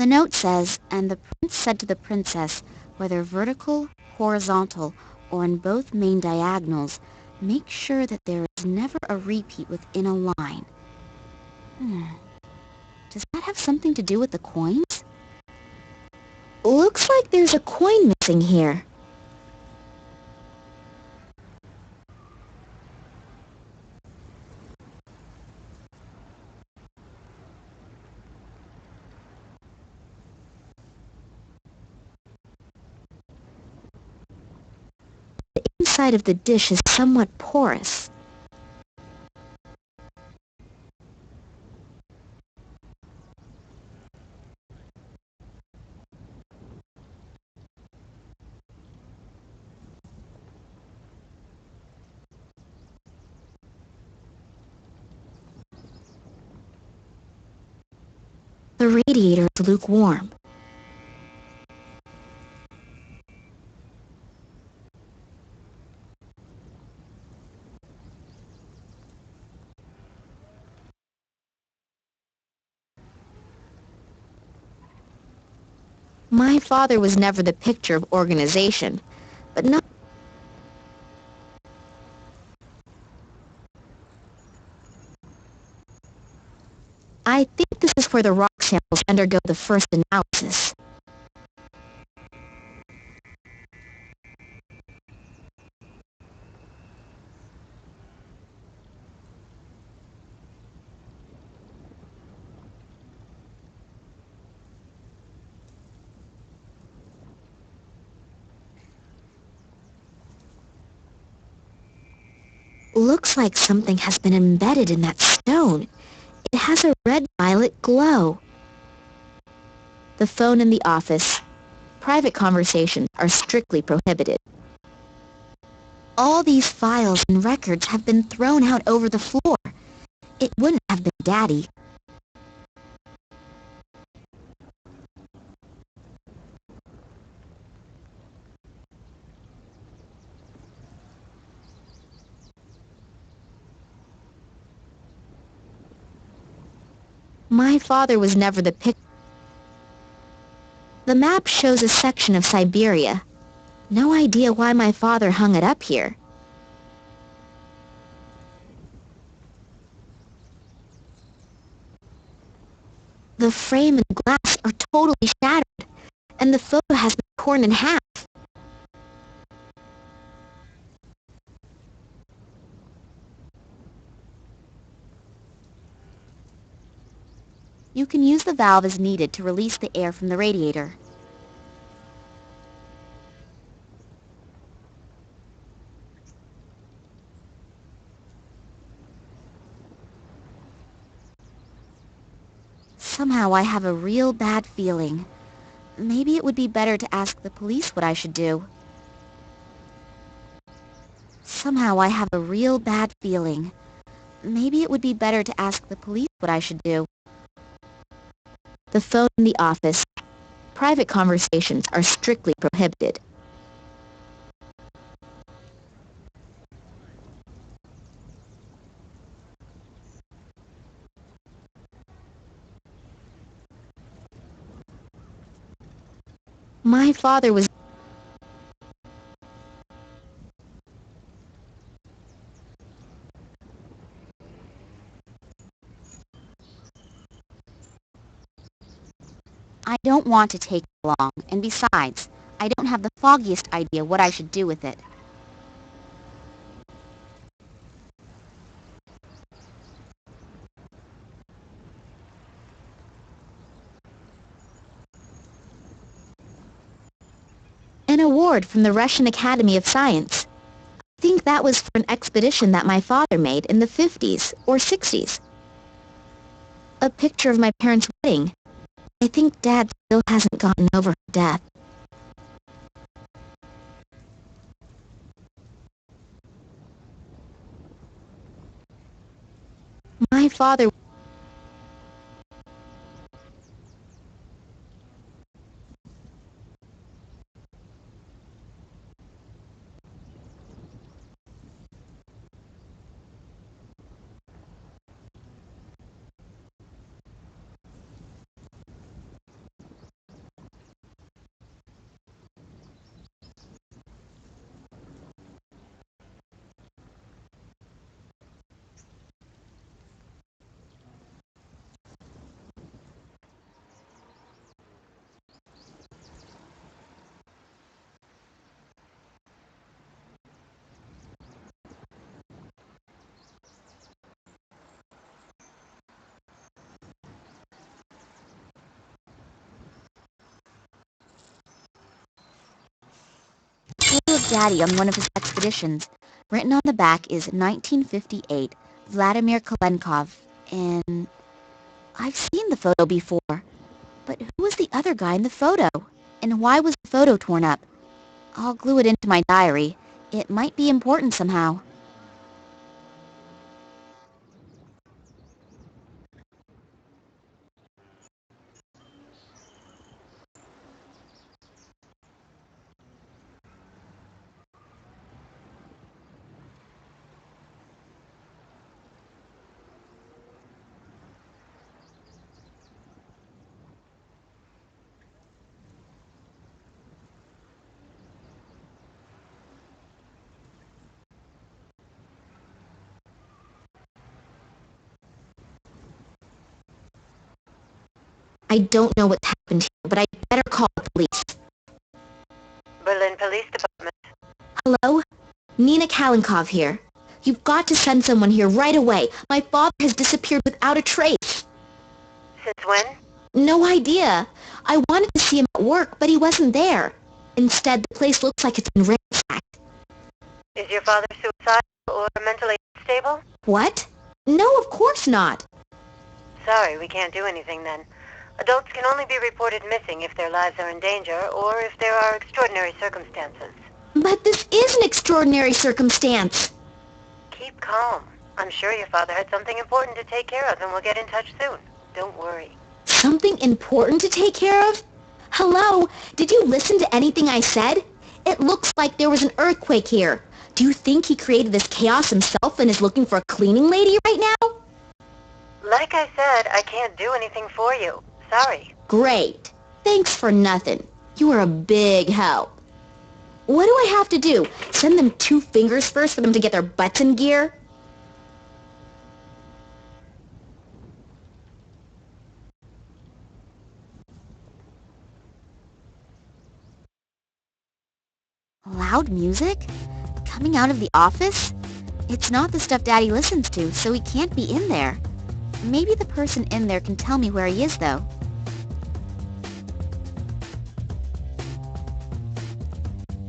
The note says, "And the prince said to the princess, whether vertical, horizontal, or in both main diagonals, make sure that there is never a repeat within a line." Does that have something to do with the coins? Looks like there's a coin missing here. The inside of the dish is somewhat porous. The radiator is lukewarm. My father was never the picture of organization, but not. I think this is where the rock samples undergo the first analysis. Looks like something has been embedded in that stone. It has a red-violet glow. The phone in the office. Private conversations are strictly prohibited. All these files and records have been thrown out over the floor. It wouldn't have been Daddy. My father was never the pick. The map shows a section of Siberia. No idea why my father hung it up here. The frame and glass are totally shattered, and the photo has been torn in half. You can use the valve as needed to release the air from the radiator. Somehow I have a real bad feeling. Maybe it would be better to ask the police what I should do. Somehow I have a real bad feeling. Maybe it would be better to ask the police what I should do. The phone in the office. Private conversations are strictly prohibited. My father was... I don't want to take it along, and besides, I don't have the foggiest idea what I should do with it. An award from the Russian Academy of Science. I think that was for an expedition that my father made in the 50s or 60s. A picture of my parents' wedding. I think Dad still hasn't gotten over her death. My father... Daddy on one of his expeditions. Written on the back is 1958, Vladimir Kalenkov, and I've seen the photo before. But who was the other guy in the photo? And why was the photo torn up? I'll glue it into my diary. It might be important somehow. I don't know what's happened here, but I'd better call the police. Berlin Police Department. Hello? Nina Kalenkov here. You've got to send someone here right away. My father has disappeared without a trace. Since when? No idea. I wanted to see him at work, but he wasn't there. Instead, the place looks like it's been ransacked. Is your father suicidal or mentally unstable? What? No, of course not. Sorry, we can't do anything then. Adults can only be reported missing if their lives are in danger or if there are extraordinary circumstances. But this is an extraordinary circumstance. Keep calm. I'm sure your father had something important to take care of and we'll get in touch soon. Don't worry. Something important to take care of? Hello? Did you listen to anything I said? It looks like there was an earthquake here. Do you think he created this chaos himself and is looking for a cleaning lady right now? Like I said, I can't do anything for you. Sorry. Great. Thanks for nothing. You are a big help. What do I have to do? Send them 2 fingers first for them to get their butts in gear? Loud music? Coming out of the office? It's not the stuff Daddy listens to, so he can't be in there. Maybe the person in there can tell me where he is, though.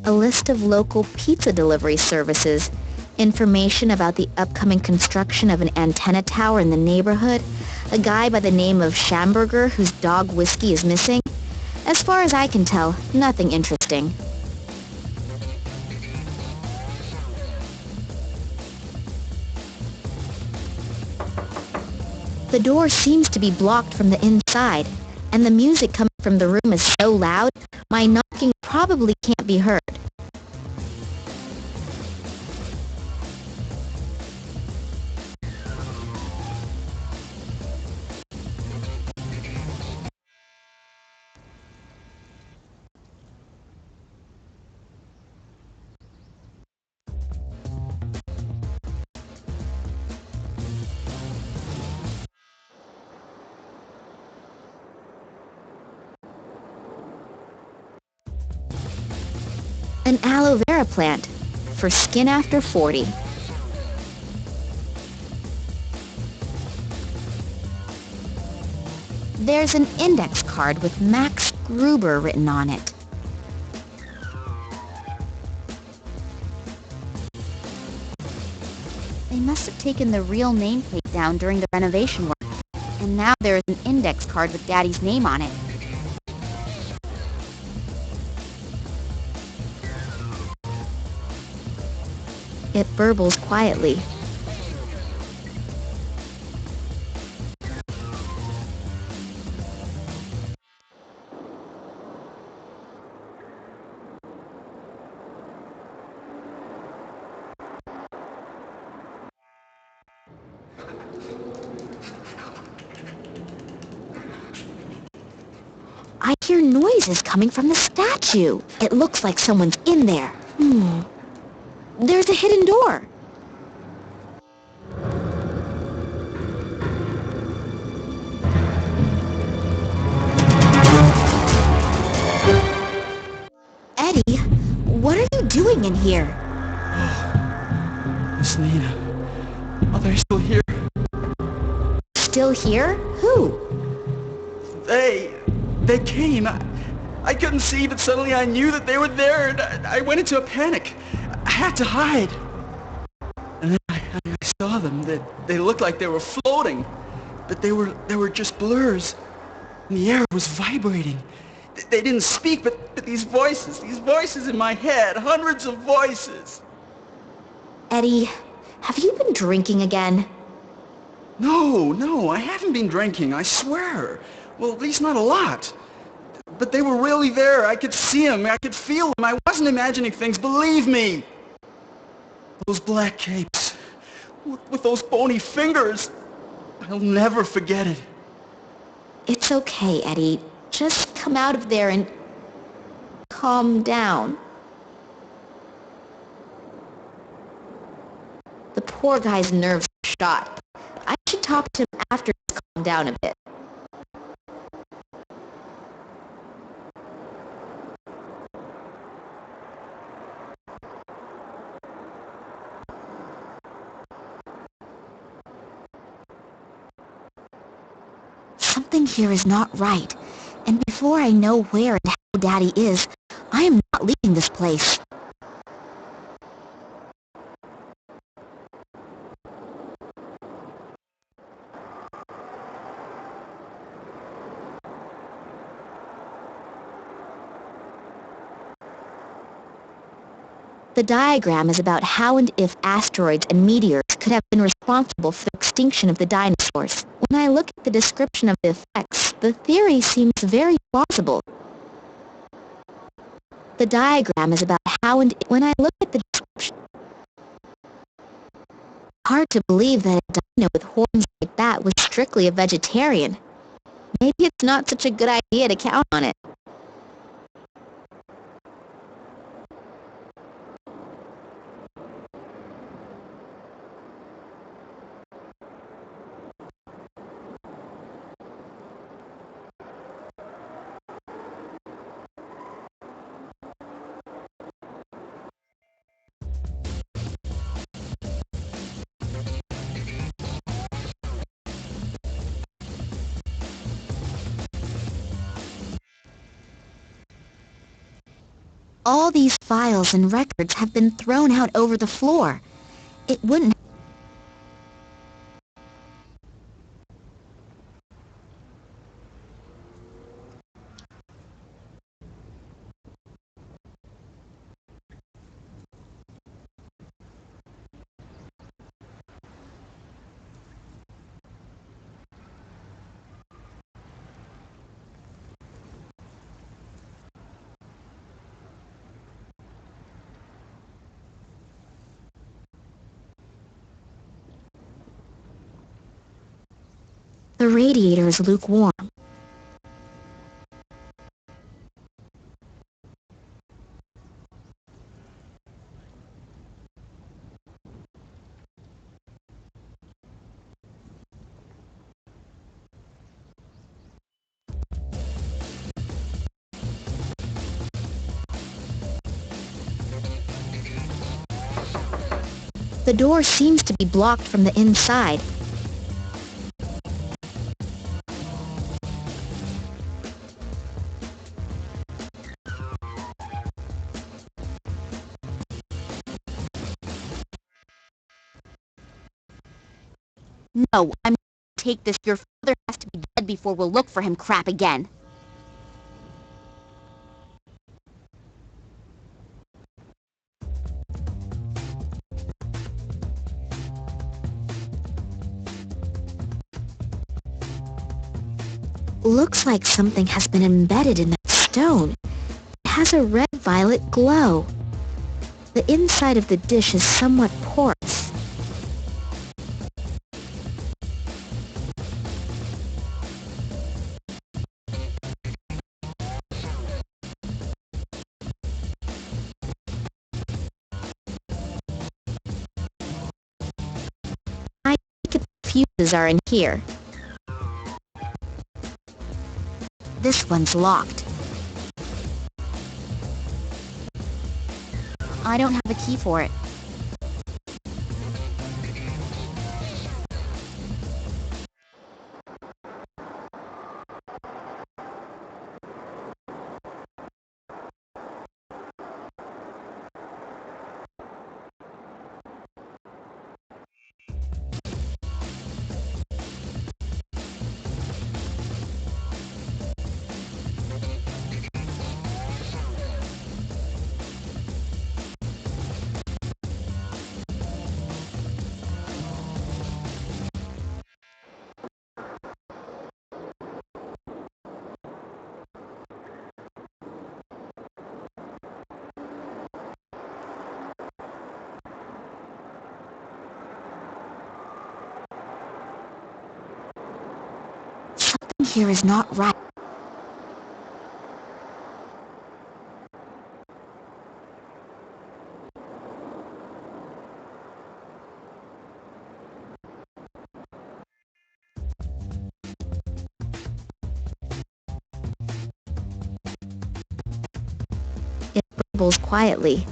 A list of local pizza delivery services, information about the upcoming construction of an antenna tower in the neighborhood, a guy by the name of Schamberger whose dog Whiskey is missing. As far as I can tell, nothing interesting. The door seems to be blocked from the inside, and the music coming from the room is so loud, my knocking probably can't be heard. An aloe vera plant for skin after 40. There's an index card with Max Gruber written on it. They must have taken the real nameplate down during the renovation work, and now there is an index card with Daddy's name on it. It burbles quietly. I hear noises coming from the statue. It looks like someone's in there. There's a hidden door. Eddie, what are you doing in here? Miss Nina. Oh, they're still here. Still here? Who? They came. I couldn't see, but suddenly I knew that they were there, and I went into a panic. I had to hide. And then I saw them. They looked like they were floating, but they were just blurs. And the air was vibrating. They didn't speak, but these voices in my head, hundreds of voices. Eddie, have you been drinking again? No, I haven't been drinking, I swear. Well, at least not a lot. But they were really there. I could see them. I could feel them. I wasn't imagining things, believe me. Those black capes, with those bony fingers. I'll never forget it. It's okay, Eddie. Just come out of there and calm down. The poor guy's nerves are shot. I should talk to him after he's calmed down a bit. Something here is not right, and before I know where and how Daddy is, I am not leaving this place. The diagram is about how and if asteroids and meteors could have been responsible for the extinction of the dinosaurs. When I look at the description of the effects, the theory seems very plausible. The diagram is about how and if, when I look at the description, hard to believe that a dino with horns like that was strictly a vegetarian. Maybe it's not such a good idea to count on it. All these files and records have been thrown out over the floor. It wouldn't... The radiator is lukewarm. The door seems to be blocked from the inside. No, I'm going to take this. Your father has to be dead before we'll look for him crap again. Looks like something has been embedded in that stone. It has a red-violet glow. The inside of the dish is somewhat porous. I think the fuses are in here. This one's locked. I don't have a key for it. here is not right. It burbles quietly.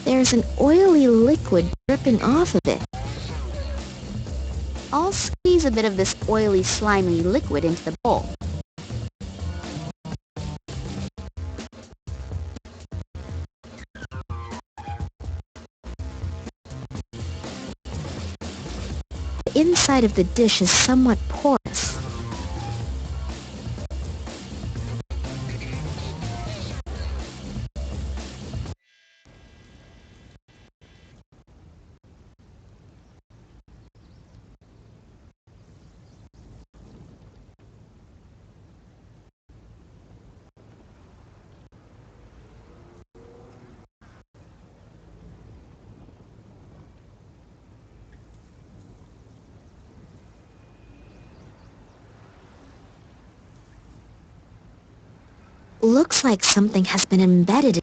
There's an oily liquid dripping off of it. I'll squeeze a bit of this oily, slimy liquid into the bowl. The inside of the dish is somewhat porous. Looks like something has been embedded.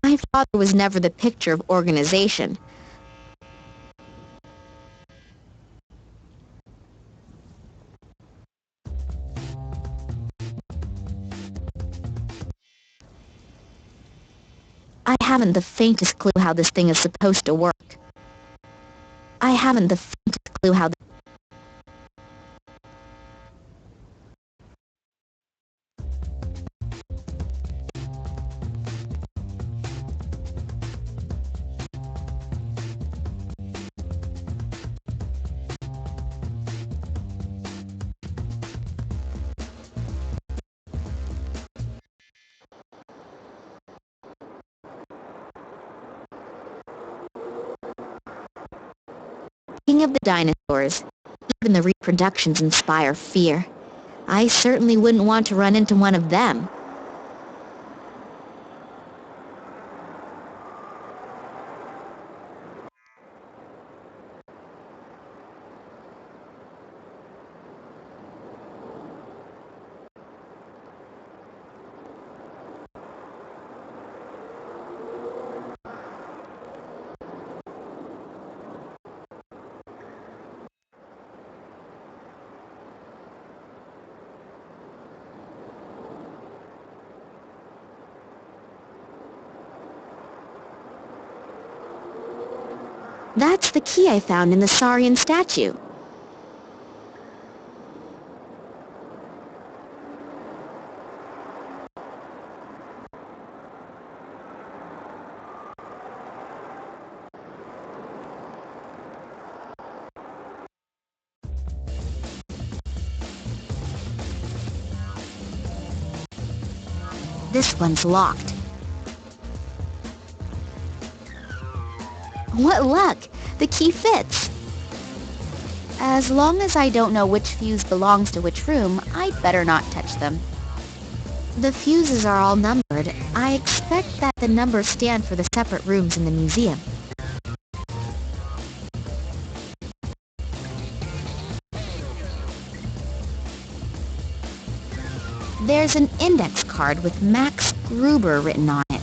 My father was never the picture of organization. I haven't the faintest clue how this thing is supposed to work. I haven't the faintest clue how... King of the dinosaurs, even the reproductions inspire fear. I certainly wouldn't want to run into one of them. That's the key I found in the Saurian statue. This one's locked. What luck! The key fits. As long as I don't know which fuse belongs to which room, I'd better not touch them. The fuses are all numbered. I expect that the numbers stand for the separate rooms in the museum. There's an index card with Max Gruber written on it.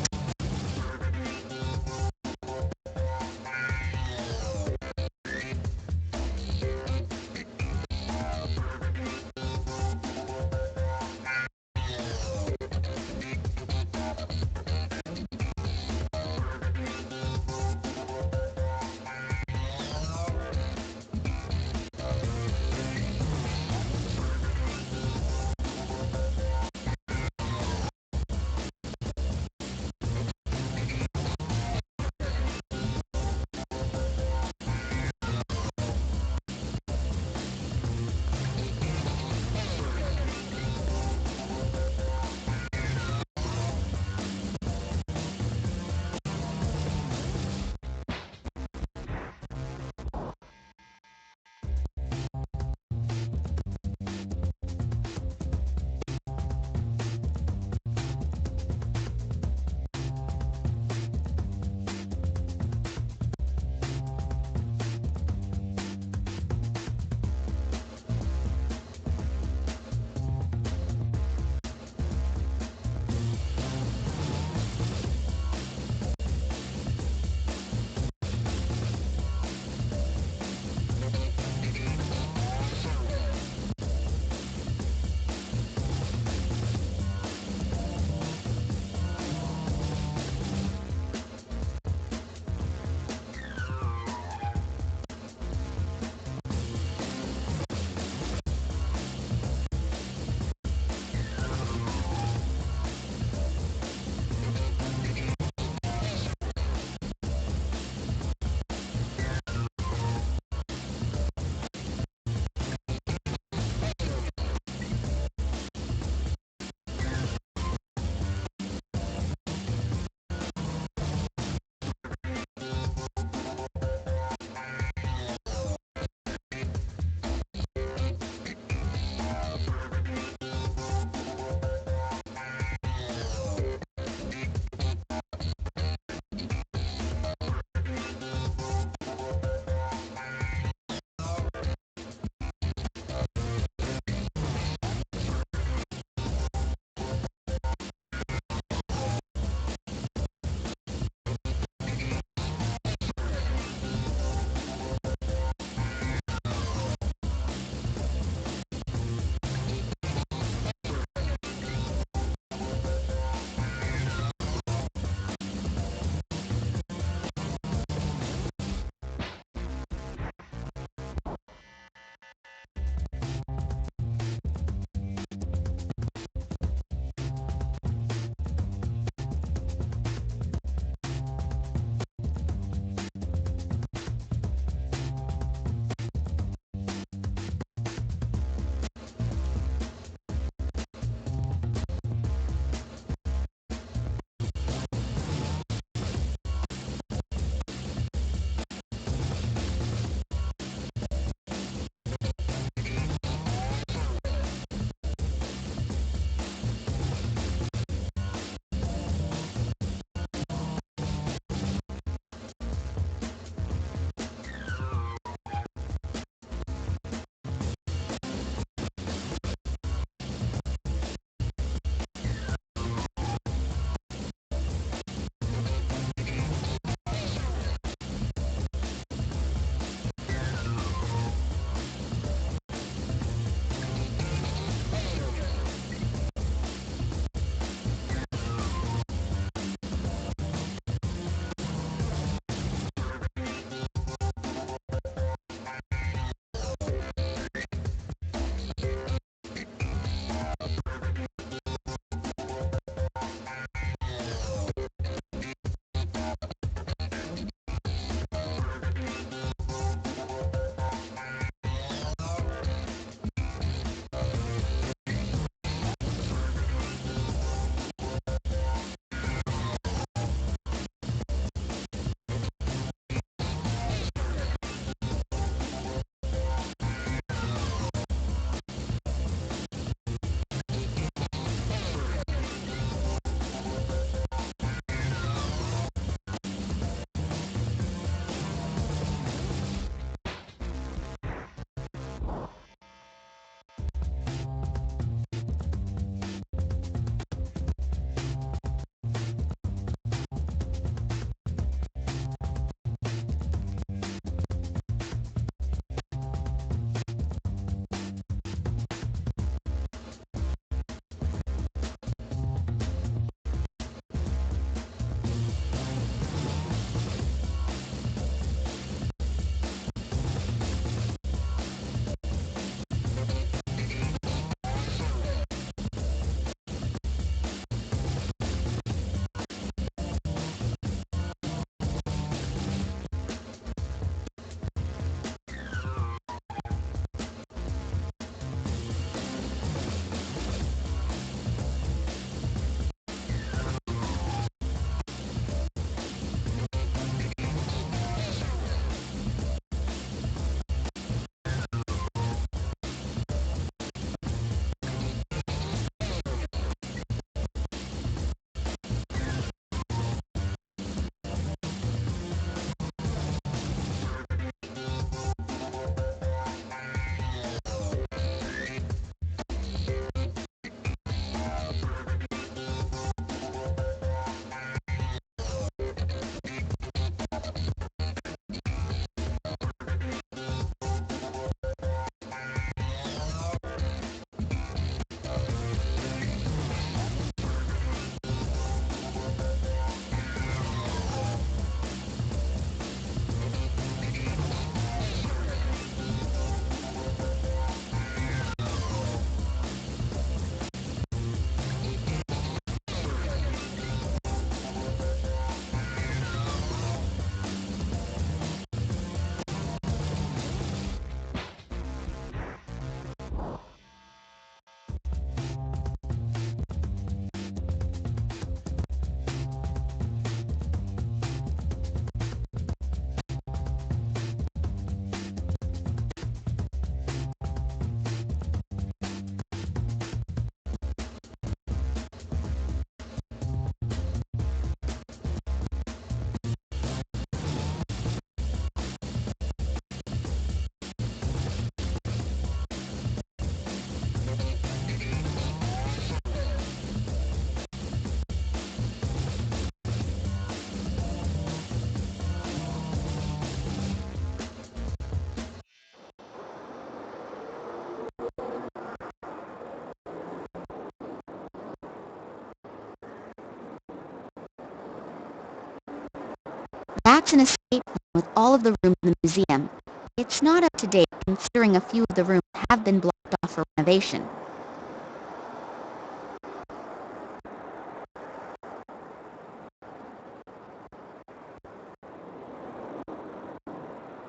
That's an estate plan with all of the rooms in the museum. It's not up to date considering a few of the rooms have been blocked off for renovation.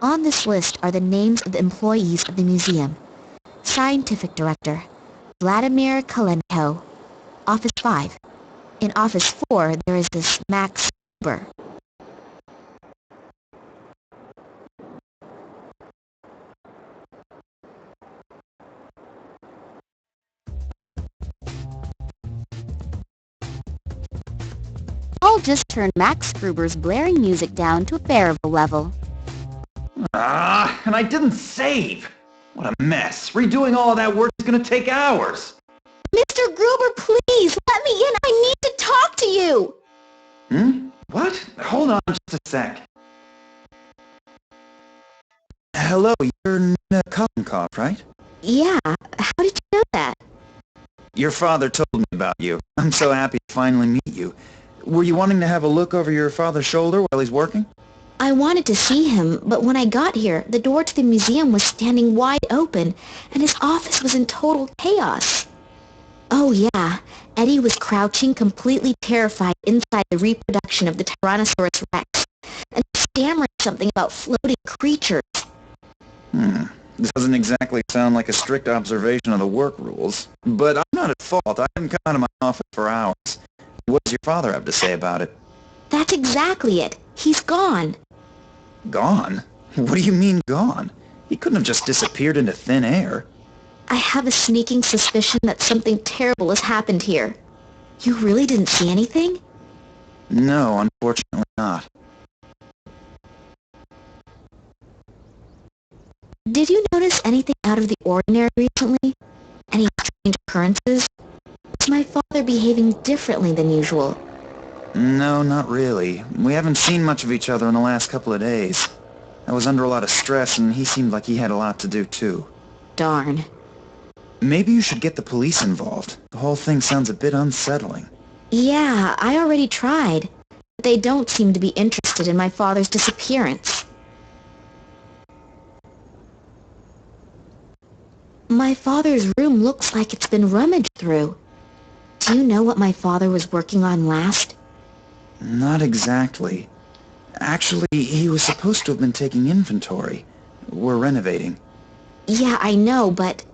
On this list are the names of the employees of the museum. Scientific Director, Vladimir Kalenko, Office 5. In Office 4, there is this Max Gruber. I'll just turn Max Gruber's blaring music down to a bearable level. And I didn't save! What a mess. Redoing all of that work is gonna take hours. Mr. Gruber, please, let me in. I need to talk to you. What? Hold on just a sec. Hello, you're Nina Kolenkov, right? Yeah, how did you know that? Your father told me about you. I'm so happy to finally meet you. Were you wanting to have a look over your father's shoulder while he's working? I wanted to see him, but when I got here, the door to the museum was standing wide open, and his office was in total chaos. Oh yeah, Eddie was crouching, completely terrified inside the reproduction of the Tyrannosaurus Rex, and stammering something about floating creatures. This doesn't exactly sound like a strict observation of the work rules, but I'm not at fault. I haven't come out of my office for hours. What does your father have to say about it? That's exactly it. He's gone. Gone? What do you mean gone? He couldn't have just disappeared into thin air. I have a sneaking suspicion that something terrible has happened here. You really didn't see anything? No, unfortunately not. Did you notice anything out of the ordinary recently? Any strange occurrences? Was my father behaving differently than usual? No, not really. We haven't seen much of each other in the last couple of days. I was under a lot of stress, and he seemed like he had a lot to do, too. Darn. Maybe you should get the police involved. The whole thing sounds a bit unsettling. Yeah, I already tried. But they don't seem to be interested in my father's disappearance. My father's room looks like it's been rummaged through. Do you know what my father was working on last? Not exactly. Actually, he was supposed to have been taking inventory. We're renovating. Yeah, I know, but...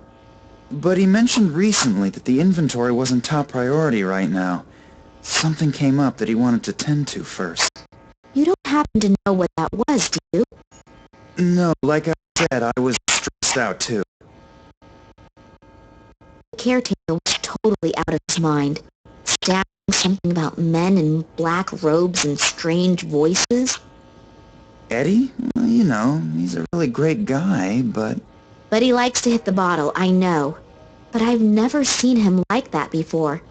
But he mentioned recently that the inventory wasn't top priority right now. Something came up that he wanted to tend to first. You don't happen to know what that was, do you? No, like I said, I was stressed out too. The caretaker was totally out of his mind, stammering something about men in black robes and strange voices. Eddie? Well, you know, he's a really great guy, but... But he likes to hit the bottle, I know. But I've never seen him like that before.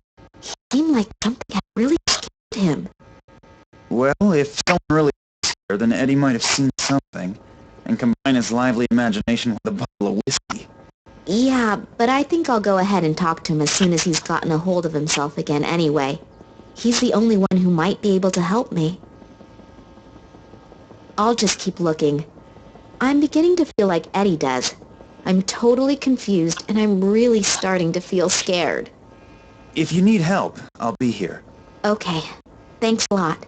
He seemed like something had really scared him. Well, if someone really was here, then Eddie might have seen something, and combine his lively imagination with a bottle of whiskey. Yeah, but I think I'll go ahead and talk to him as soon as he's gotten a hold of himself again anyway. He's the only one who might be able to help me. I'll just keep looking. I'm beginning to feel like Eddie does. I'm totally confused, and I'm really starting to feel scared. If you need help, I'll be here. Okay. Thanks a lot.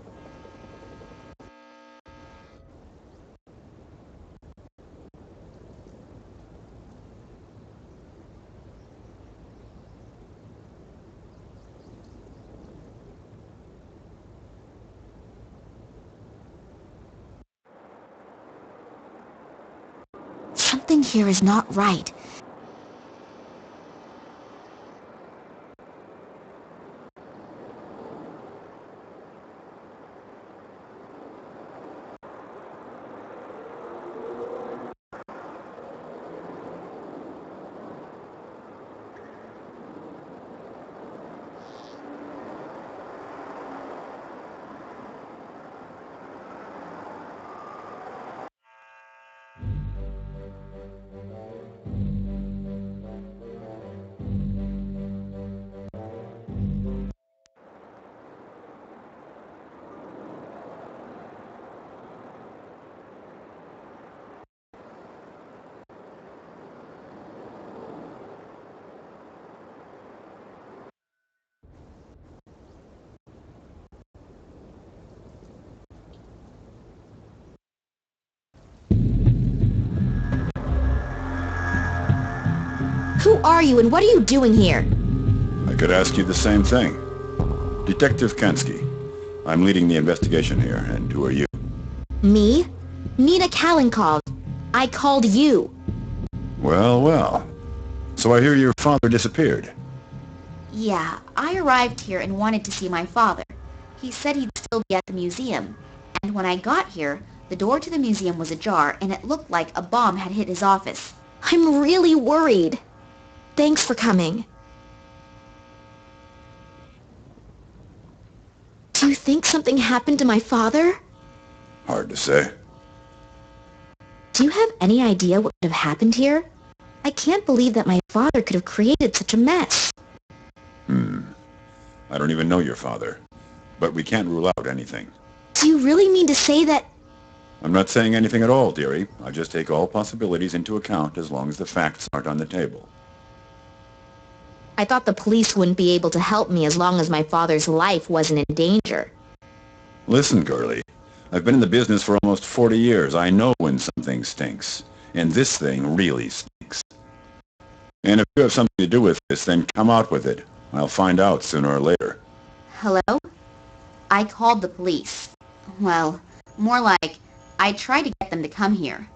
Something here is not right. Who are you and what are you doing here? I could ask you the same thing. Detective Kansky. I'm leading the investigation here, and who are you? Me? Nina Callan called. I called you. Well, well. So I hear your father disappeared. Yeah, I arrived here and wanted to see my father. He said he'd still be at the museum. And when I got here, the door to the museum was ajar and it looked like a bomb had hit his office. I'm really worried. Thanks for coming. Do you think something happened to my father? Hard to say. Do you have any idea what could have happened here? I can't believe that my father could have created such a mess. I don't even know your father. But we can't rule out anything. Do you really mean to say that... I'm not saying anything at all, dearie. I just take all possibilities into account as long as the facts aren't on the table. I thought the police wouldn't be able to help me as long as my father's life wasn't in danger. Listen, girlie. I've been in the business for almost 40 years. I know when something stinks. And this thing really stinks. And if you have something to do with this, then come out with it. I'll find out sooner or later. Hello? I called the police. Well, more like, I tried to get them to come here.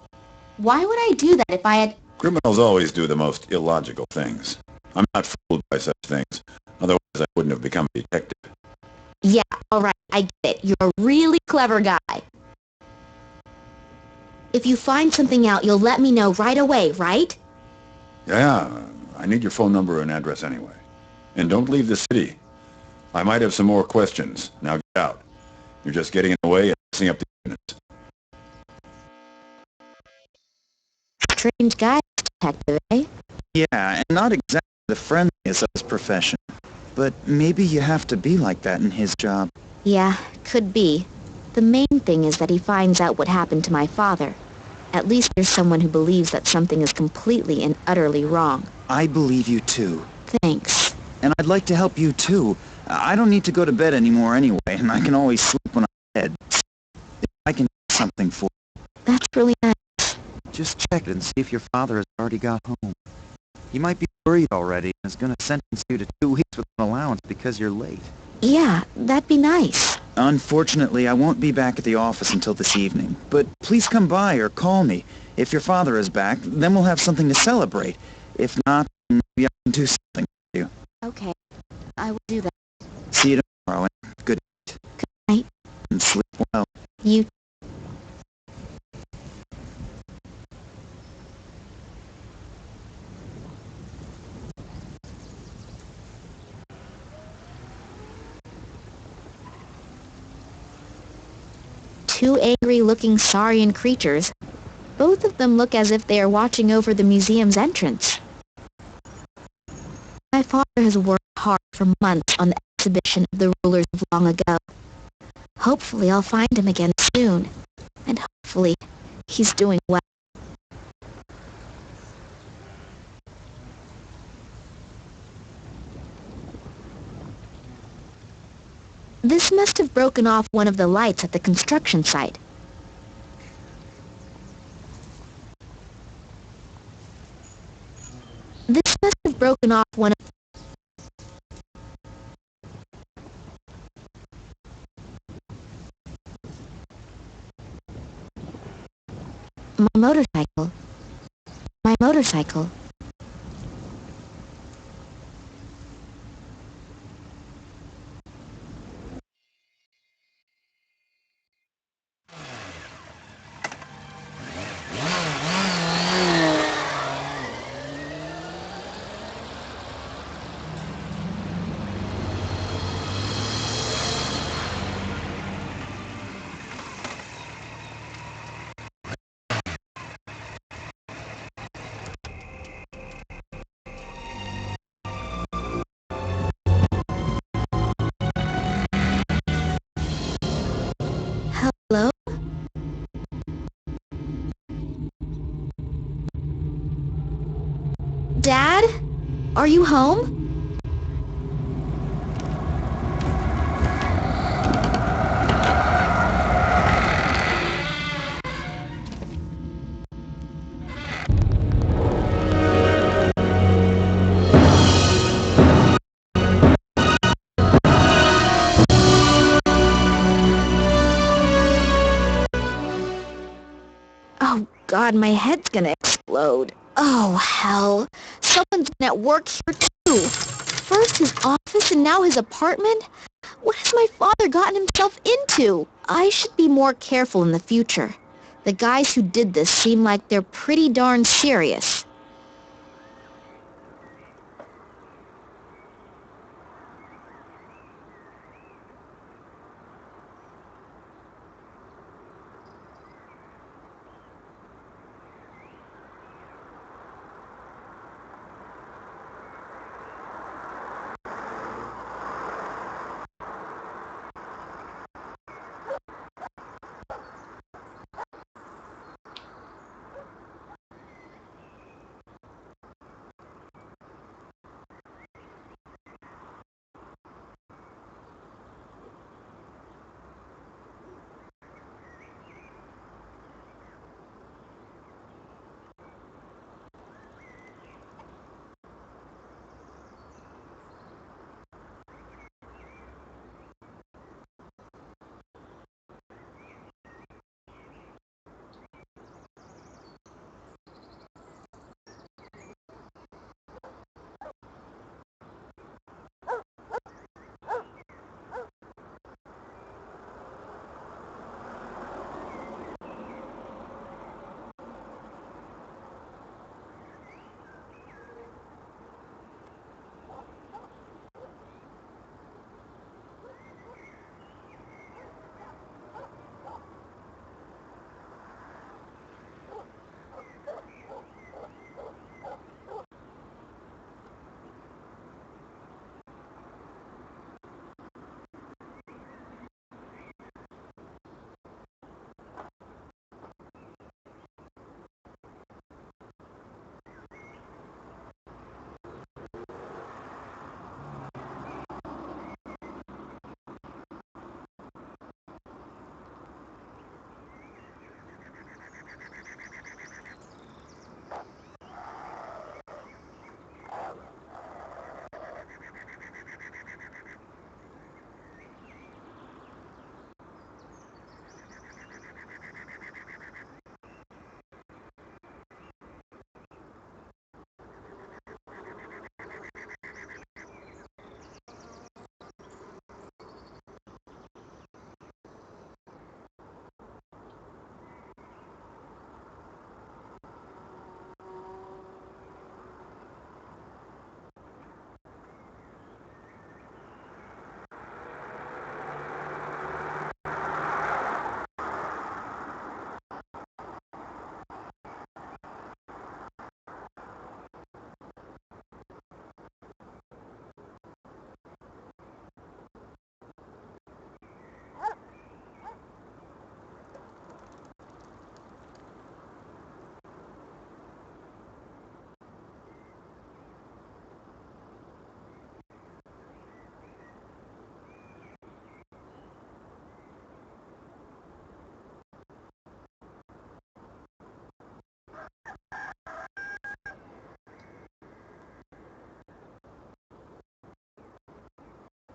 Why would I do that if I had... Criminals always do the most illogical things. I'm not fooled by such things. Otherwise, I wouldn't have become a detective. Yeah, alright, I get it. You're a really clever guy. If you find something out, you'll let me know right away, right? Yeah, I need your phone number and address anyway. And don't leave the city. I might have some more questions. Now get out. You're just getting in the way and messing up the evidence. Strange guy, detective, eh? Yeah, and not exactly the friendliest of his profession. But maybe you have to be like that in his job. Yeah, could be. The main thing is that he finds out what happened to my father. At least there's someone who believes that something is completely and utterly wrong. I believe you too. Thanks. And I'd like to help you too. I don't need to go to bed anymore anyway, and I can always sleep when I'm dead. If I can do something for That's really nice. you, just check and see if your father has already got home. He might be worried already and is going to sentence you to 2 weeks with an allowance because you're late. Yeah, that'd be nice. Unfortunately, I won't be back at the office until this evening, but please come by or call me. If your father is back, then we'll have something to celebrate. If not, maybe I can do something for you. Okay, I will do that. See you tomorrow, and good Night. and sleep well. You... Two angry-looking saurian creatures. Both of them look as if they are watching over the museum's entrance. My father has worked hard for months on the exhibition of the rulers of long ago. Hopefully I'll find him again soon. And hopefully he's doing well. This must have broken off one of the lights at the construction site. This must have broken off one of... My motorcycle. My motorcycle. Hello? Dad? Are you home? Oh God, my head's gonna explode. Oh hell. Someone's been at work here too. First his office and now his apartment? What has my father gotten himself into? I should be more careful in the future. The guys who did this seem like they're pretty darn serious.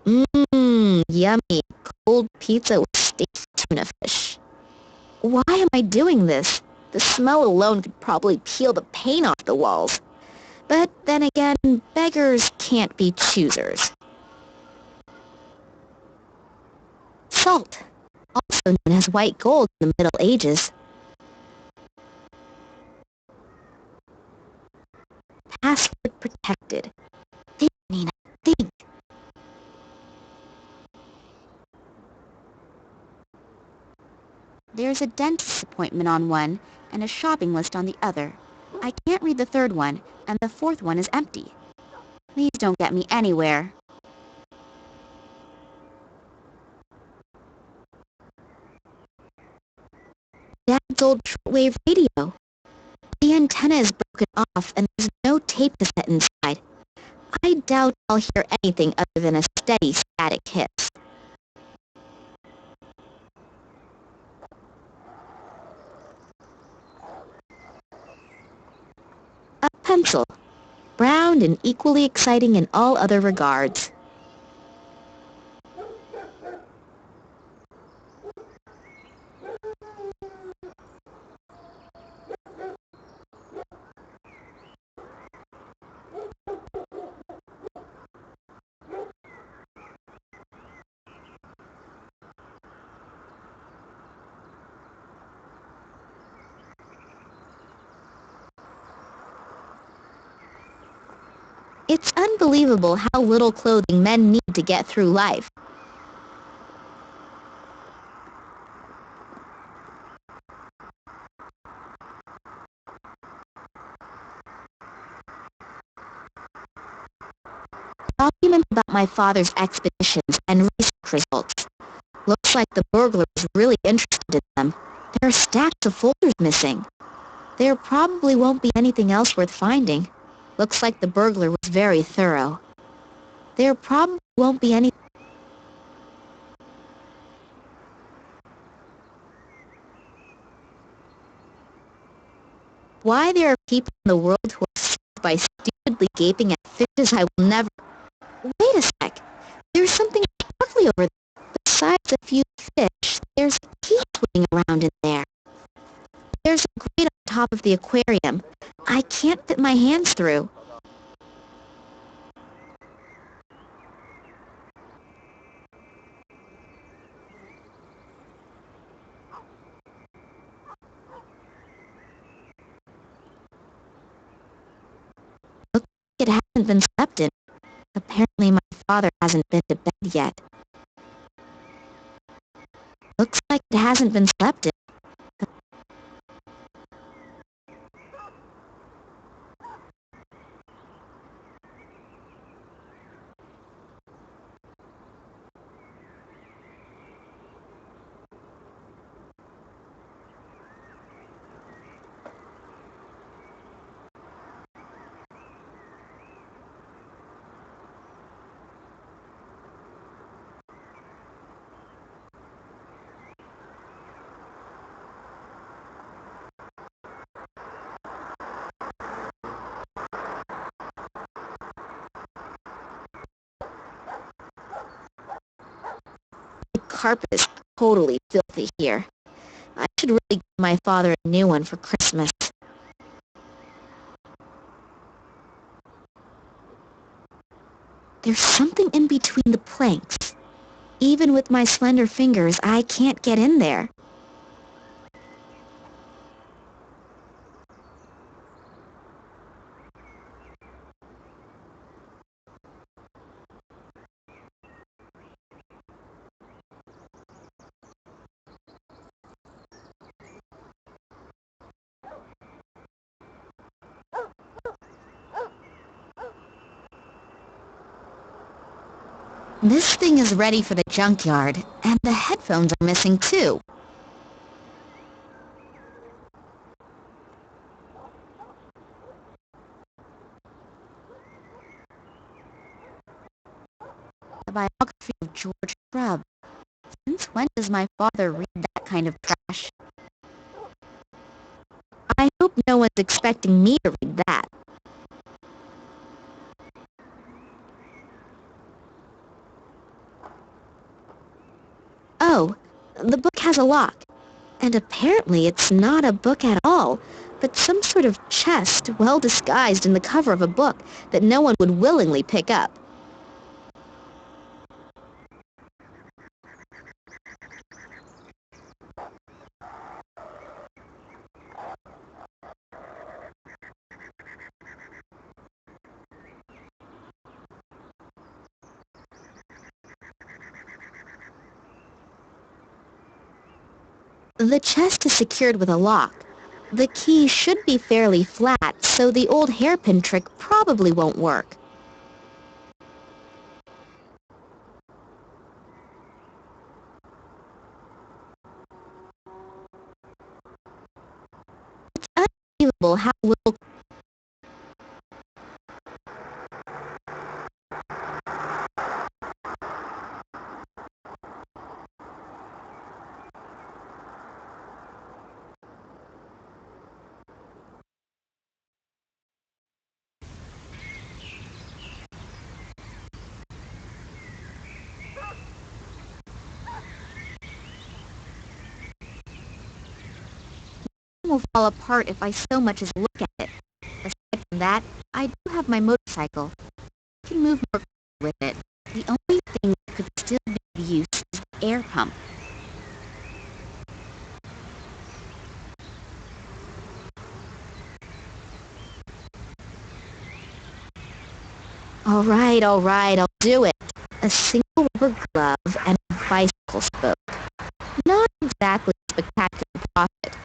Mmm, yummy. Cold pizza with steamed tuna fish. Why am I doing this? The smell alone could probably peel the paint off the walls. But then again, beggars can't be choosers. Salt, also known as white gold in the Middle Ages. Password protected. Think, Nina, think. There's a dentist's appointment on one and a shopping list on the other. I can't read the third one, and the fourth one is empty. Please don't get me anywhere. Dad's old shortwave radio. The antenna is broken off and there's no tape cassette inside. I doubt I'll hear anything other than a steady static hiss. A pencil. Brown and equally exciting in all other regards. It's unbelievable how little clothing men need to get through life. Documents about my father's expeditions and research results. Looks like the burglar was really interested in them. There are stacks of folders missing. There probably won't be anything else worth finding. Looks like the burglar was very thorough. There probably won't be any... Why there are people in the world who are sick by stupidly gaping at fishes I will never... Wait a sec. There's something sparkly over there. Besides a few fish, there's a key swimming around in there. There's a grate on top of the aquarium. I can't fit my hands through. Looks like it hasn't been slept in. Apparently my father hasn't been to bed yet. Looks like it hasn't been slept in. The carpet is totally filthy here. I should really give my father a new one for Christmas. There's something in between the planks. Even with my slender fingers, I can't get in there. This thing is ready for the junkyard, and the headphones are missing too. The biography of George Scrub. Since when does my father read that kind of trash? I hope no one's expecting me to read that. Oh, the book has a lock. And apparently it's not a book at all, but some sort of chest well disguised in the cover of a book that no one would willingly pick up. The chest is secured with a lock. The key should be fairly flat, so the old hairpin trick probably won't work. It's unbelievable how little... will fall apart if I so much as look at it. Aside from that, I do have my motorcycle. I can move more quickly with it. The only thing that could still be of use is the air pump. All right, I'll do it. A single rubber glove and a bicycle spoke. Not exactly spectacular profit.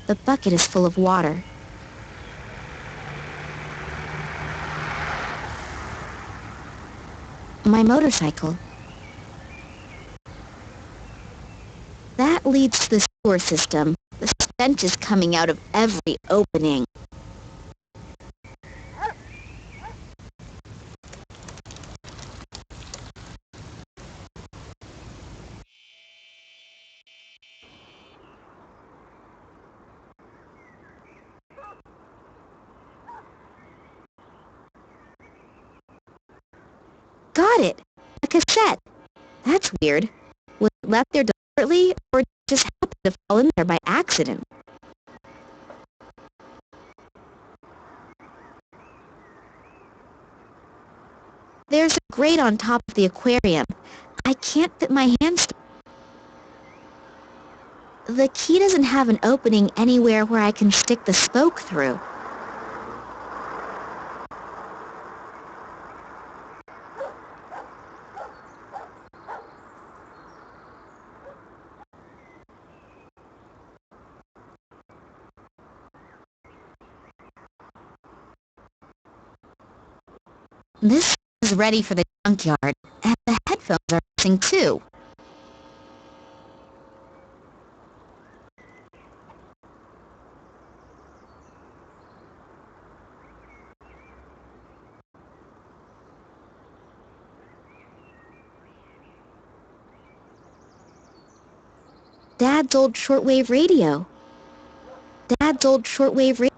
The bucket is full of water. My motorcycle. That leads to the sewer system. The stench is coming out of every opening. Got it! A cassette! That's weird. Was it left there deliberately, or did it just happen to fall in there by accident? There's a grate on top of the aquarium. I can't fit my hands through. The key doesn't have an opening anywhere where I can stick the spoke through. This is ready for the junkyard, and the headphones are missing too. Dad's old shortwave radio. Dad's old shortwave radio.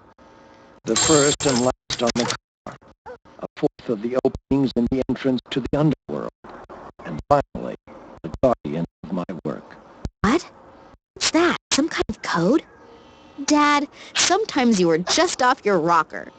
The first and last on the car. A fourth of the openings in the entrance to the underworld. And finally, the guardian of my work. What? What's that? Some kind of code? Dad, sometimes you were just off your rocker.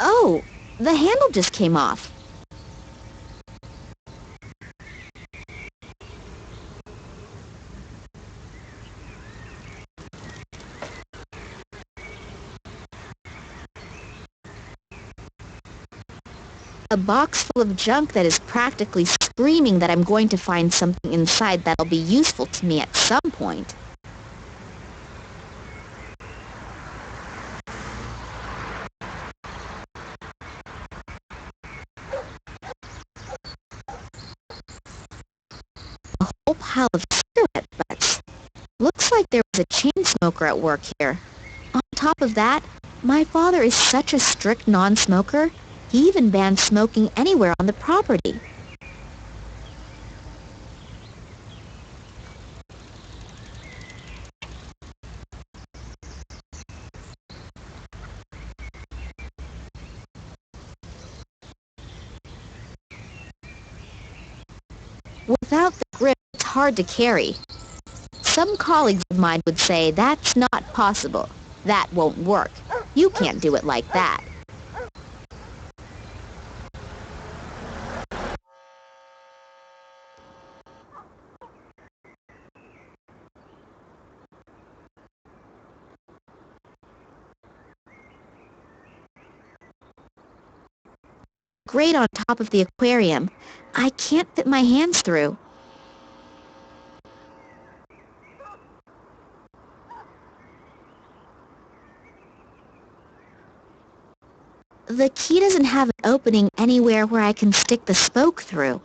Oh, the handle just came off. A box full of junk that is practically screaming that I'm going to find something inside that'll be useful to me at some point. A whole pile of cigarette butts. Looks like there was a chain smoker at work here. On top of that, my father is such a strict non-smoker, he even banned smoking anywhere on the property. Without the grip, it's hard to carry. Some colleagues of mine would say that's not possible. That won't work. You can't do it like that. Grate on top of the aquarium. I can't fit my hands through. The key doesn't have an opening anywhere where I can stick the spoke through.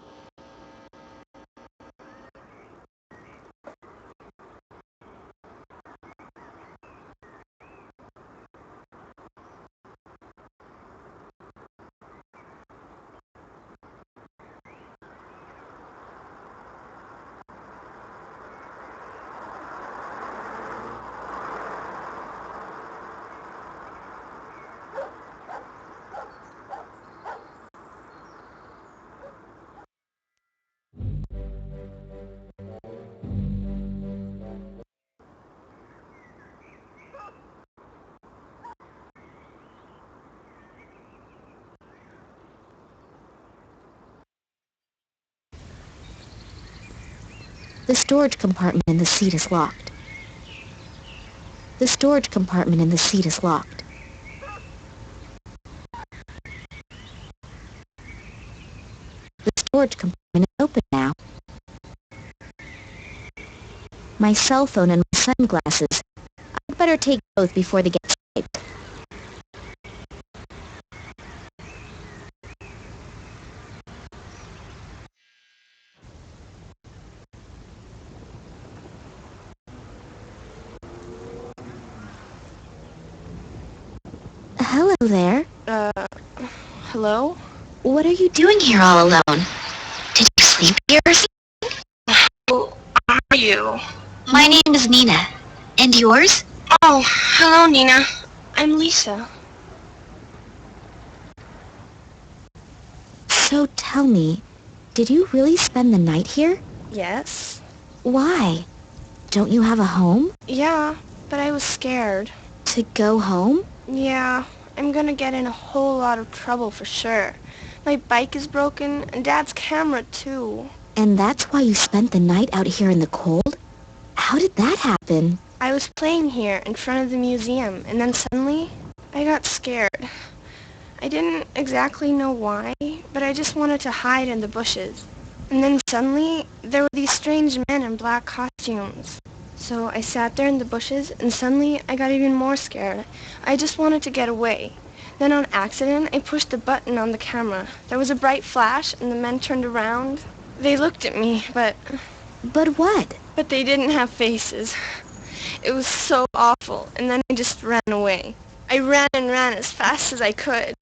The storage compartment in the seat is locked. The storage compartment in the seat is locked. The storage compartment is open now. My cell phone and my sunglasses. I'd better take both before they get swiped. Hello there. Hello? What are you doing here all alone? Did you sleep here or something? Who are you? My name is Nina. And yours? Oh, hello, Nina. I'm Lisa. So tell me, did you really spend the night here? Yes? Why? Don't you have a home? Yeah, but I was scared. To go home? Yeah, I'm gonna get in a whole lot of trouble for sure. My bike is broken, and Dad's camera too. And that's why you spent the night out here in the cold? How did that happen? I was playing here in front of the museum, and then suddenly, I got scared. I didn't exactly know why, but I just wanted to hide in the bushes. And then suddenly, there were these strange men in black costumes. So I sat there in the bushes, and suddenly I got even more scared. I just wanted to get away. Then on accident, I pushed the button on the camera. There was a bright flash, and the men turned around. They looked at me, But what? but they didn't have faces. It was so awful, and then I just ran away. I ran and ran as fast as I could.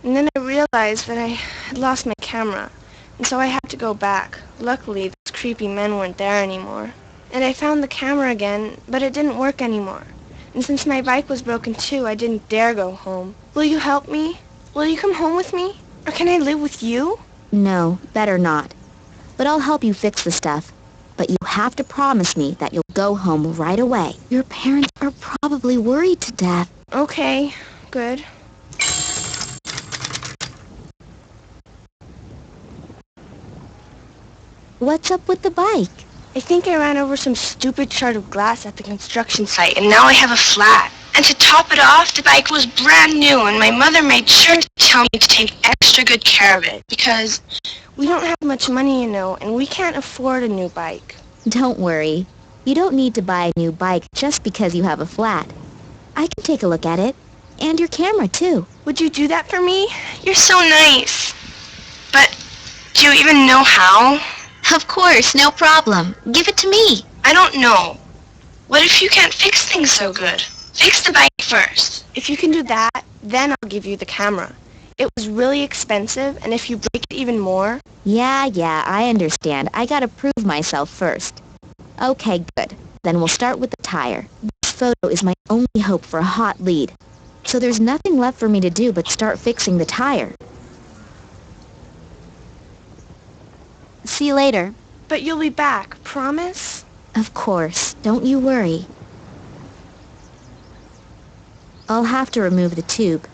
And then I realized that I had lost my camera, and so I had to go back. Luckily, those creepy men weren't there anymore. And I found the camera again, but it didn't work anymore. And since my bike was broken too, I didn't dare go home. Will you help me? Will you come home with me? Or can I live with you? No, better not. But I'll help you fix the stuff. But you have to promise me that you'll go home right away. Your parents are probably worried to death. Okay, good. What's up with the bike? I think I ran over some stupid shard of glass at the construction site, and now I have a flat. And to top it off, the bike was brand new, and my mother made sure to tell me to take extra good care of it, because we don't have much money, and we can't afford a new bike. Don't worry. You don't need to buy a new bike just because you have a flat. I can take a look at it. And your camera, too. Would you do that for me? You're so nice. But do you even know how? Of course, no problem. Give it to me. I don't know. What if you can't fix things so good? Fix the bike first. If you can do that, then I'll give you the camera. It was really expensive, and if you break it even more... Yeah, I understand. I gotta prove myself first. Okay, good. Then we'll start with the tire. This photo is my only hope for a hot lead. So there's nothing left for me to do but start fixing the tire. See you later. But you'll be back, promise? Of course. Don't you worry. I'll have to remove the tube.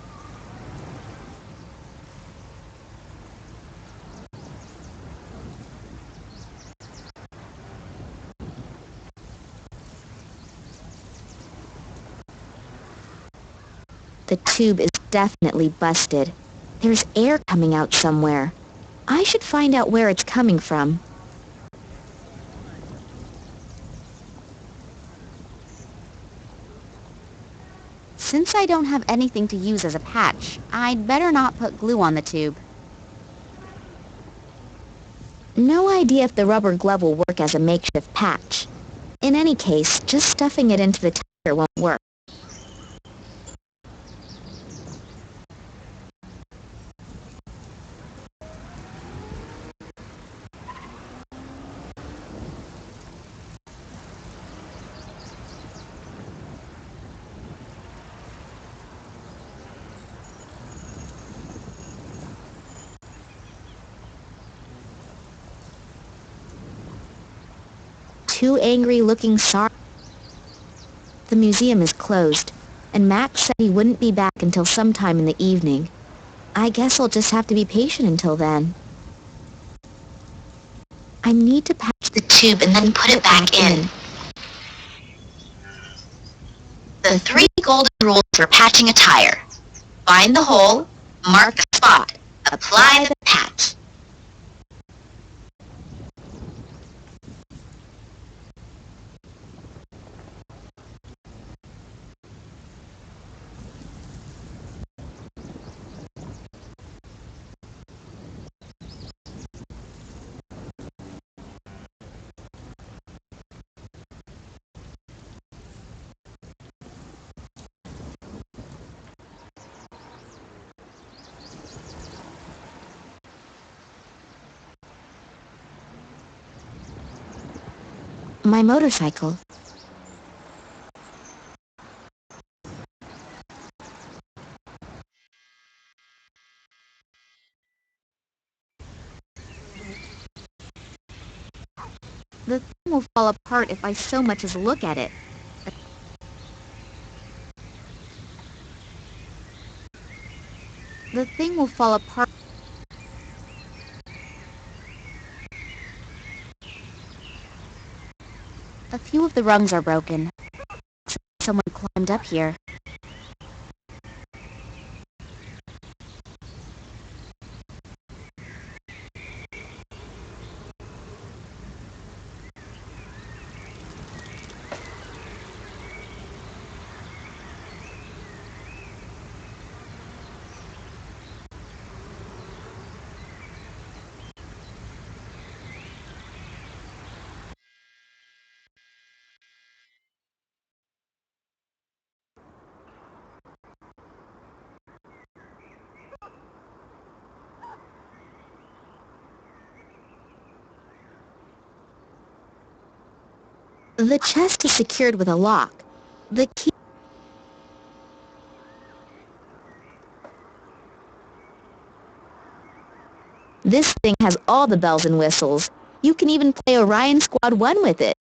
The tube is definitely busted. There's air coming out somewhere. I should find out where it's coming from. Since I don't have anything to use as a patch, I'd better not put glue on the tube. No idea if the rubber glove will work as a makeshift patch. In any case, just stuffing it into the tire won't work. Two angry-looking sorry. The museum is closed, and Max said he wouldn't be back until sometime in the evening. I guess I'll just have to be patient until then. I need to patch the tube and then put it back in. The 3 golden rules for patching a tire. Find the hole, mark the spot, apply the patch. My motorcycle. The thing will fall apart if I so much as look at it. The thing will fall apart. A few of the rungs are broken. Someone climbed up here. The chest is secured with a lock. The key... This thing has all the bells and whistles. You can even play Orion Squad 1 with it.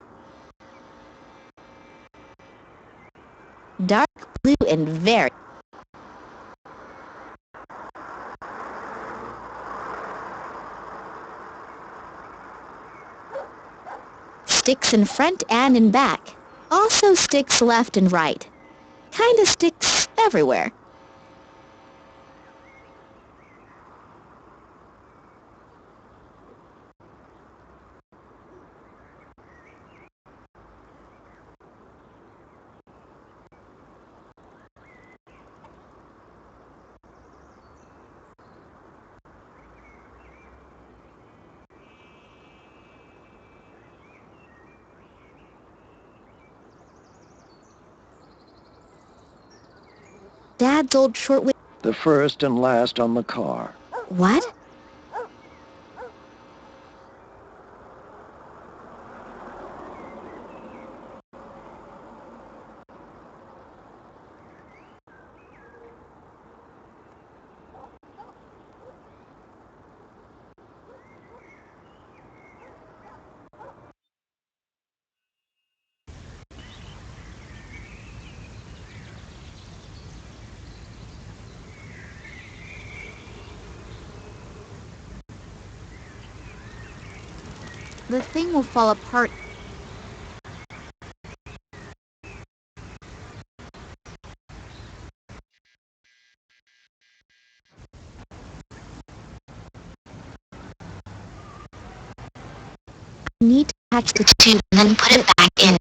Dark blue and very... Sticks in front and in back. Also sticks left and right. Kinda sticks everywhere. Dad's old shortwave... The first and last on the car. What? The thing will fall apart. I need to catch the tube and then put it back in.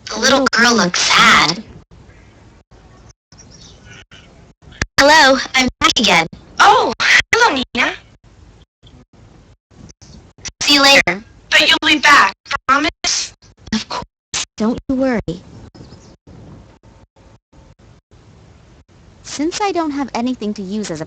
The little girl looks sad. Hello, I'm back again. Oh, hello, Nina. See you later. But you'll be back, promise? Of course, don't you worry. Since I don't have anything to use as a...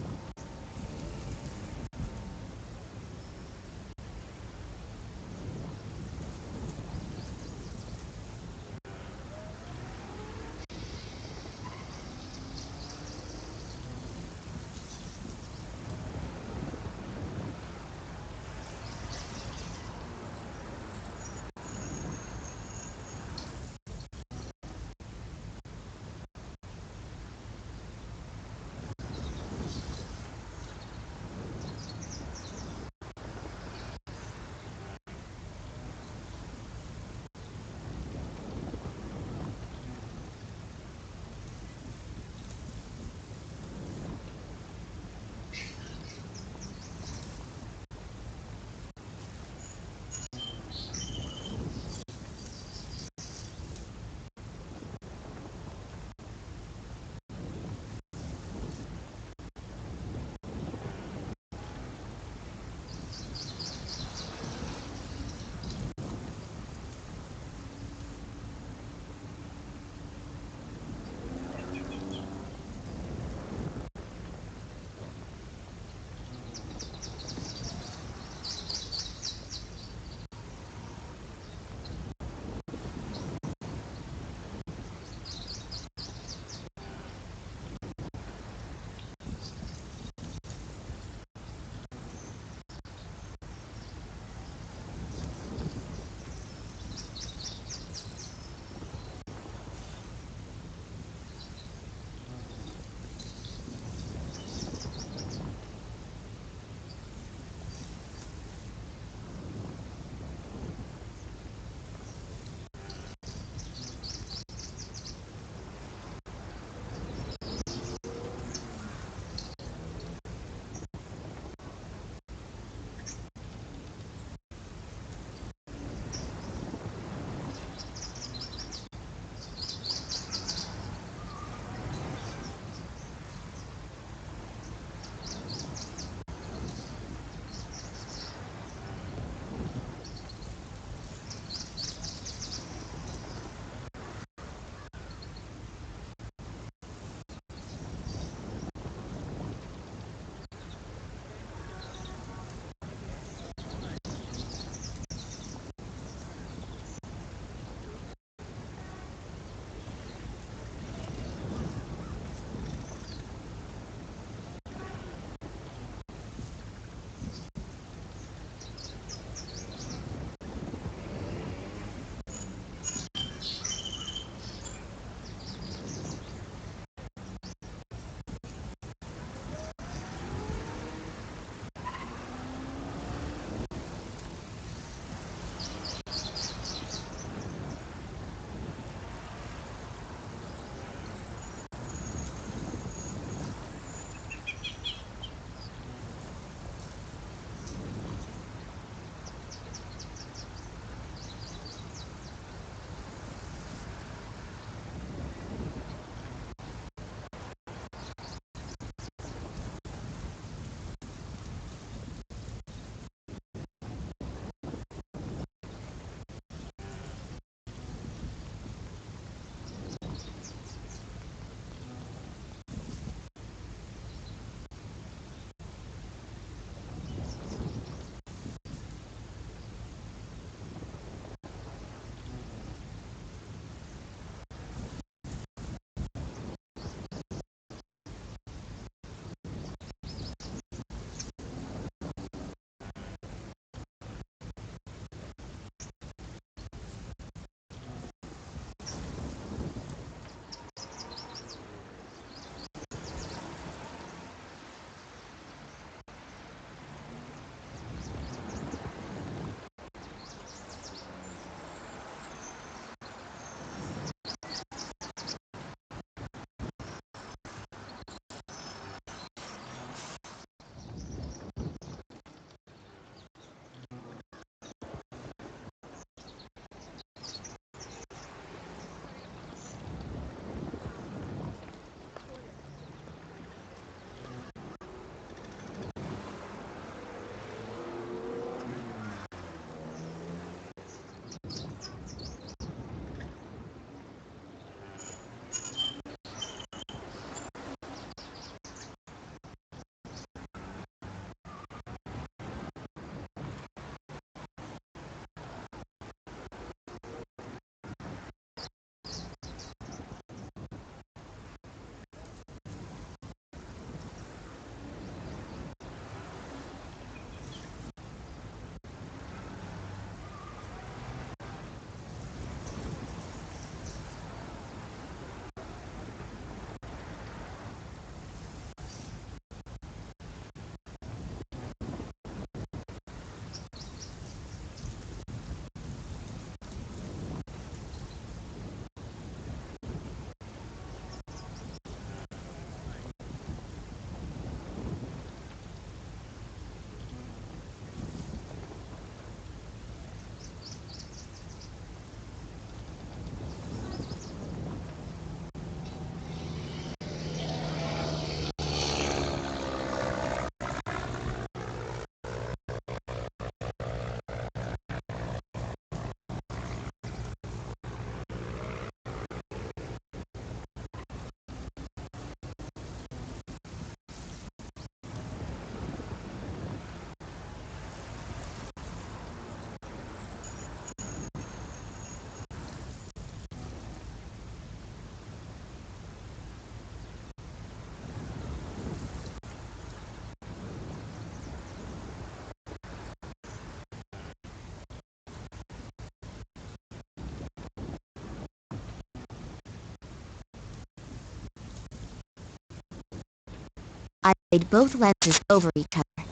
laid both lenses over each other.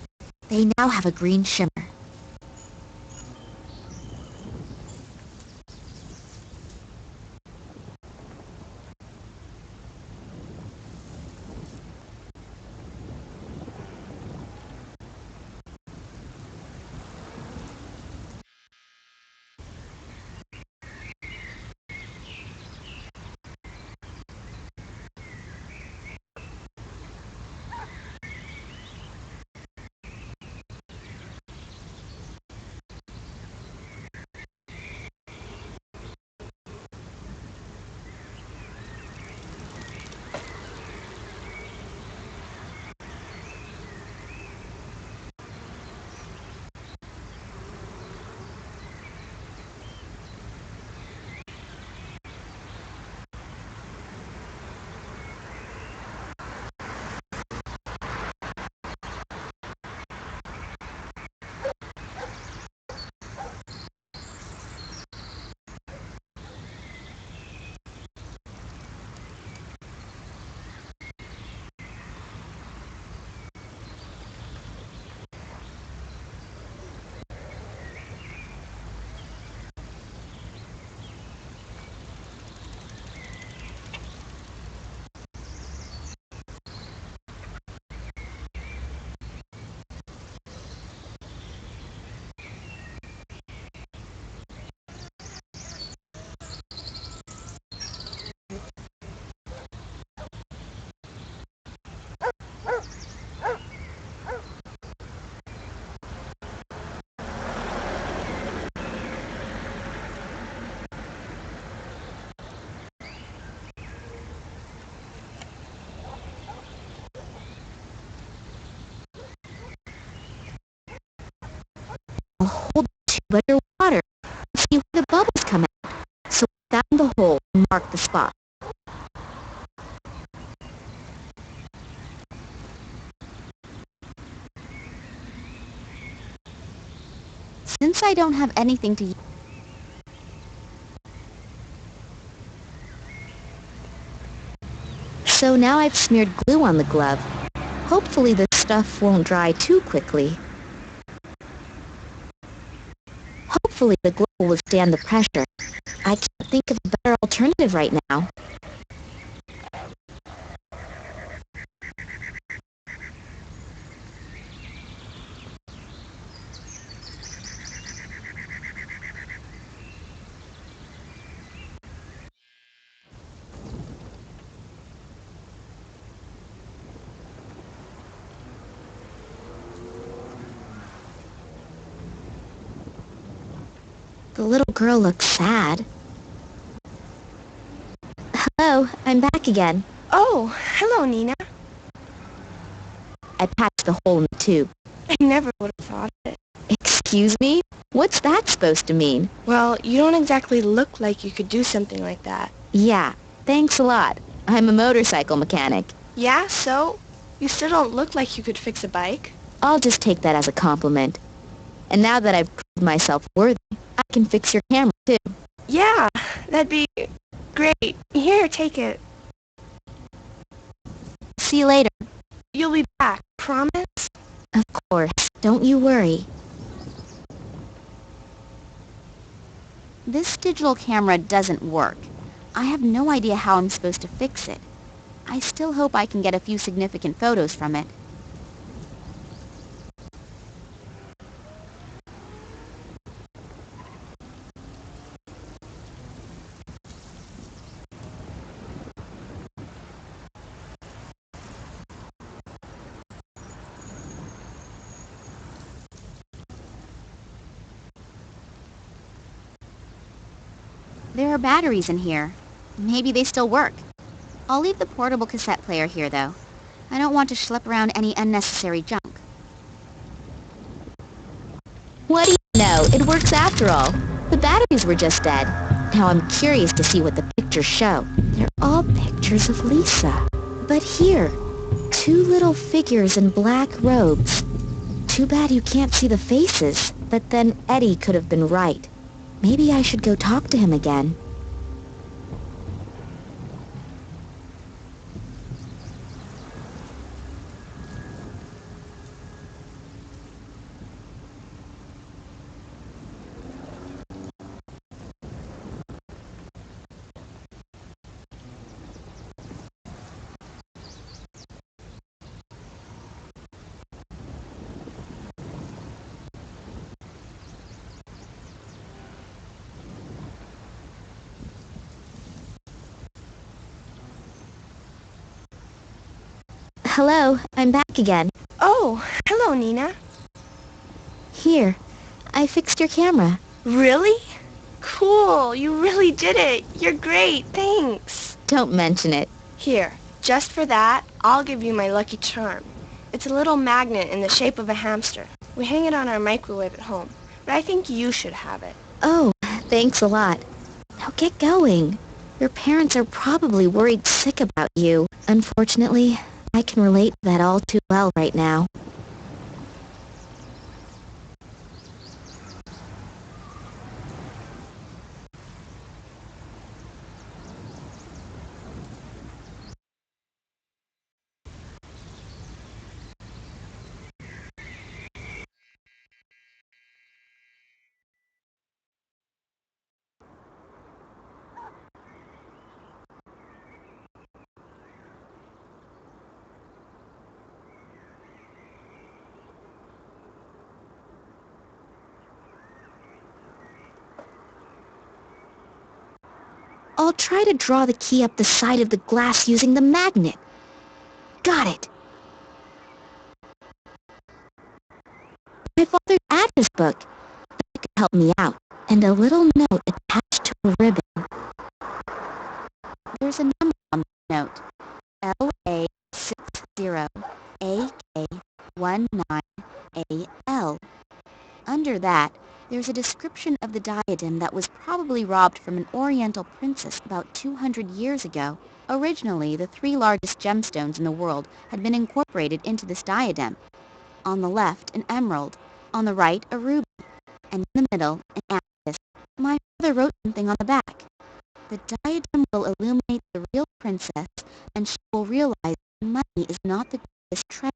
They now have a green shimmer. I'll hold the tube underwater and see where the bubbles come out. So I found the hole and marked the spot. Since I don't have anything to use, so now I've smeared glue on the glove. Hopefully the stuff won't dry too quickly. Hopefully the glue will withstand the pressure. I can't think of a better alternative right now. The little girl looks sad. Hello, I'm back again. Oh, hello, Nina. I patched the hole in the tube. I never would have thought of it. Excuse me? What's that supposed to mean? Well, you don't exactly look like you could do something like that. Yeah, thanks a lot. I'm a motorcycle mechanic. Yeah, so? You still don't look like you could fix a bike. I'll just take that as a compliment. And now that I've proved myself worthy, I can fix your camera too. Yeah, that'd be great. Here, take it. See you later. You'll be back, promise? Of course, don't you worry. This digital camera doesn't work. I have no idea how I'm supposed to fix it. I still hope I can get a few significant photos from it. There are batteries in here. Maybe they still work. I'll leave the portable cassette player here, though. I don't want to schlep around any unnecessary junk. What do you know? It works after all. The batteries were just dead. Now I'm curious to see what the pictures show. They're all pictures of Lisa. But here, two little figures in black robes. Too bad you can't see the faces. But then Eddie could have been right. Maybe I should go talk to him again. Hello, I'm back again. Oh, hello, Nina. Here, I fixed your camera. Really? Cool, you really did it. You're great, thanks. Don't mention it. Here, just for that, I'll give you my lucky charm. It's a little magnet in the shape of a hamster. We hang it on our microwave at home, but I think you should have it. Oh, thanks a lot. Now get going. Your parents are probably worried sick about you. Unfortunately, I can relate to that all too well right now. I'll try to draw the key up the side of the glass using the magnet. Got it. My father's address book. That could help me out. And a little note attached to a ribbon. There's a number on the note. LA60AK19AL. Under that, there's a description of the diadem that was probably robbed from an Oriental princess about 200 years ago. Originally, the 3 largest gemstones in the world had been incorporated into this diadem. On the left, an emerald. On the right, a ruby. And in the middle, an amethyst. My father wrote something on the back. The diadem will illuminate the real princess, and she will realize money is not the greatest treasure.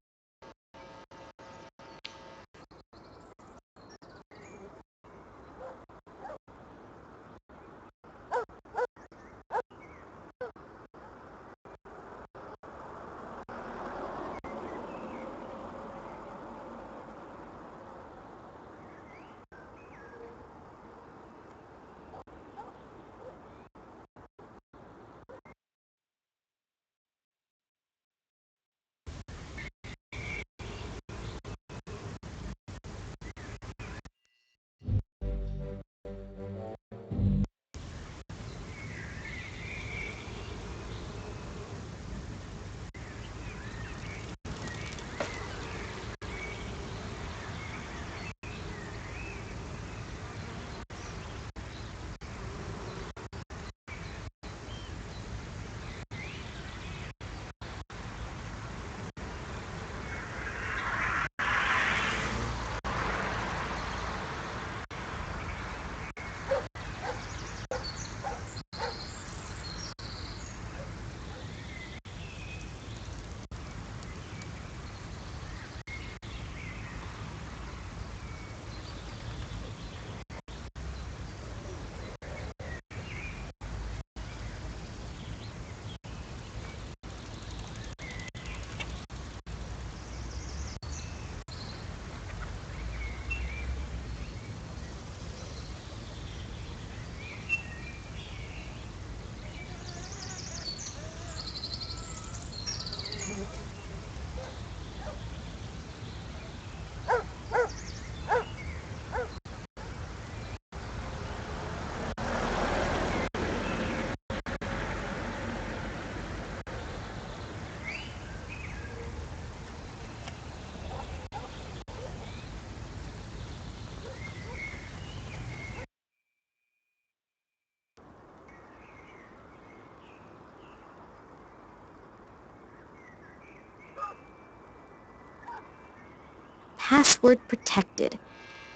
Password protected.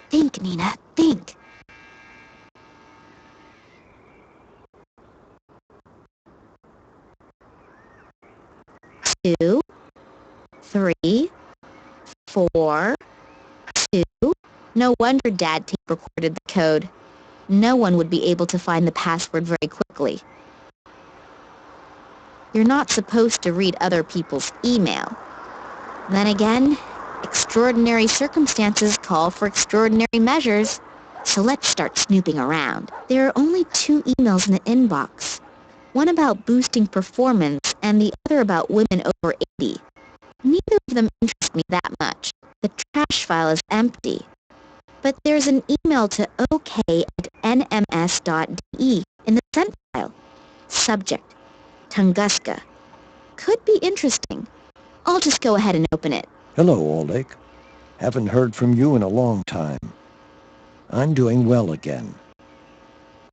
Think, Nina, think. 2, 3, 4, 2. No wonder Dad tape recorded the code. No one would be able to find the password very quickly. You're not supposed to read other people's email. Then again, extraordinary circumstances call for extraordinary measures. So let's start snooping around. There are only 2 emails in the inbox. One about boosting performance and the other about women over 80. Neither of them interest me that much. The trash file is empty. But there's an email to ok@nms.de in the sent file. Subject: Tunguska. Could be interesting. I'll just go ahead and open it. Hello, Oleg. Haven't heard from you in a long time. I'm doing well again.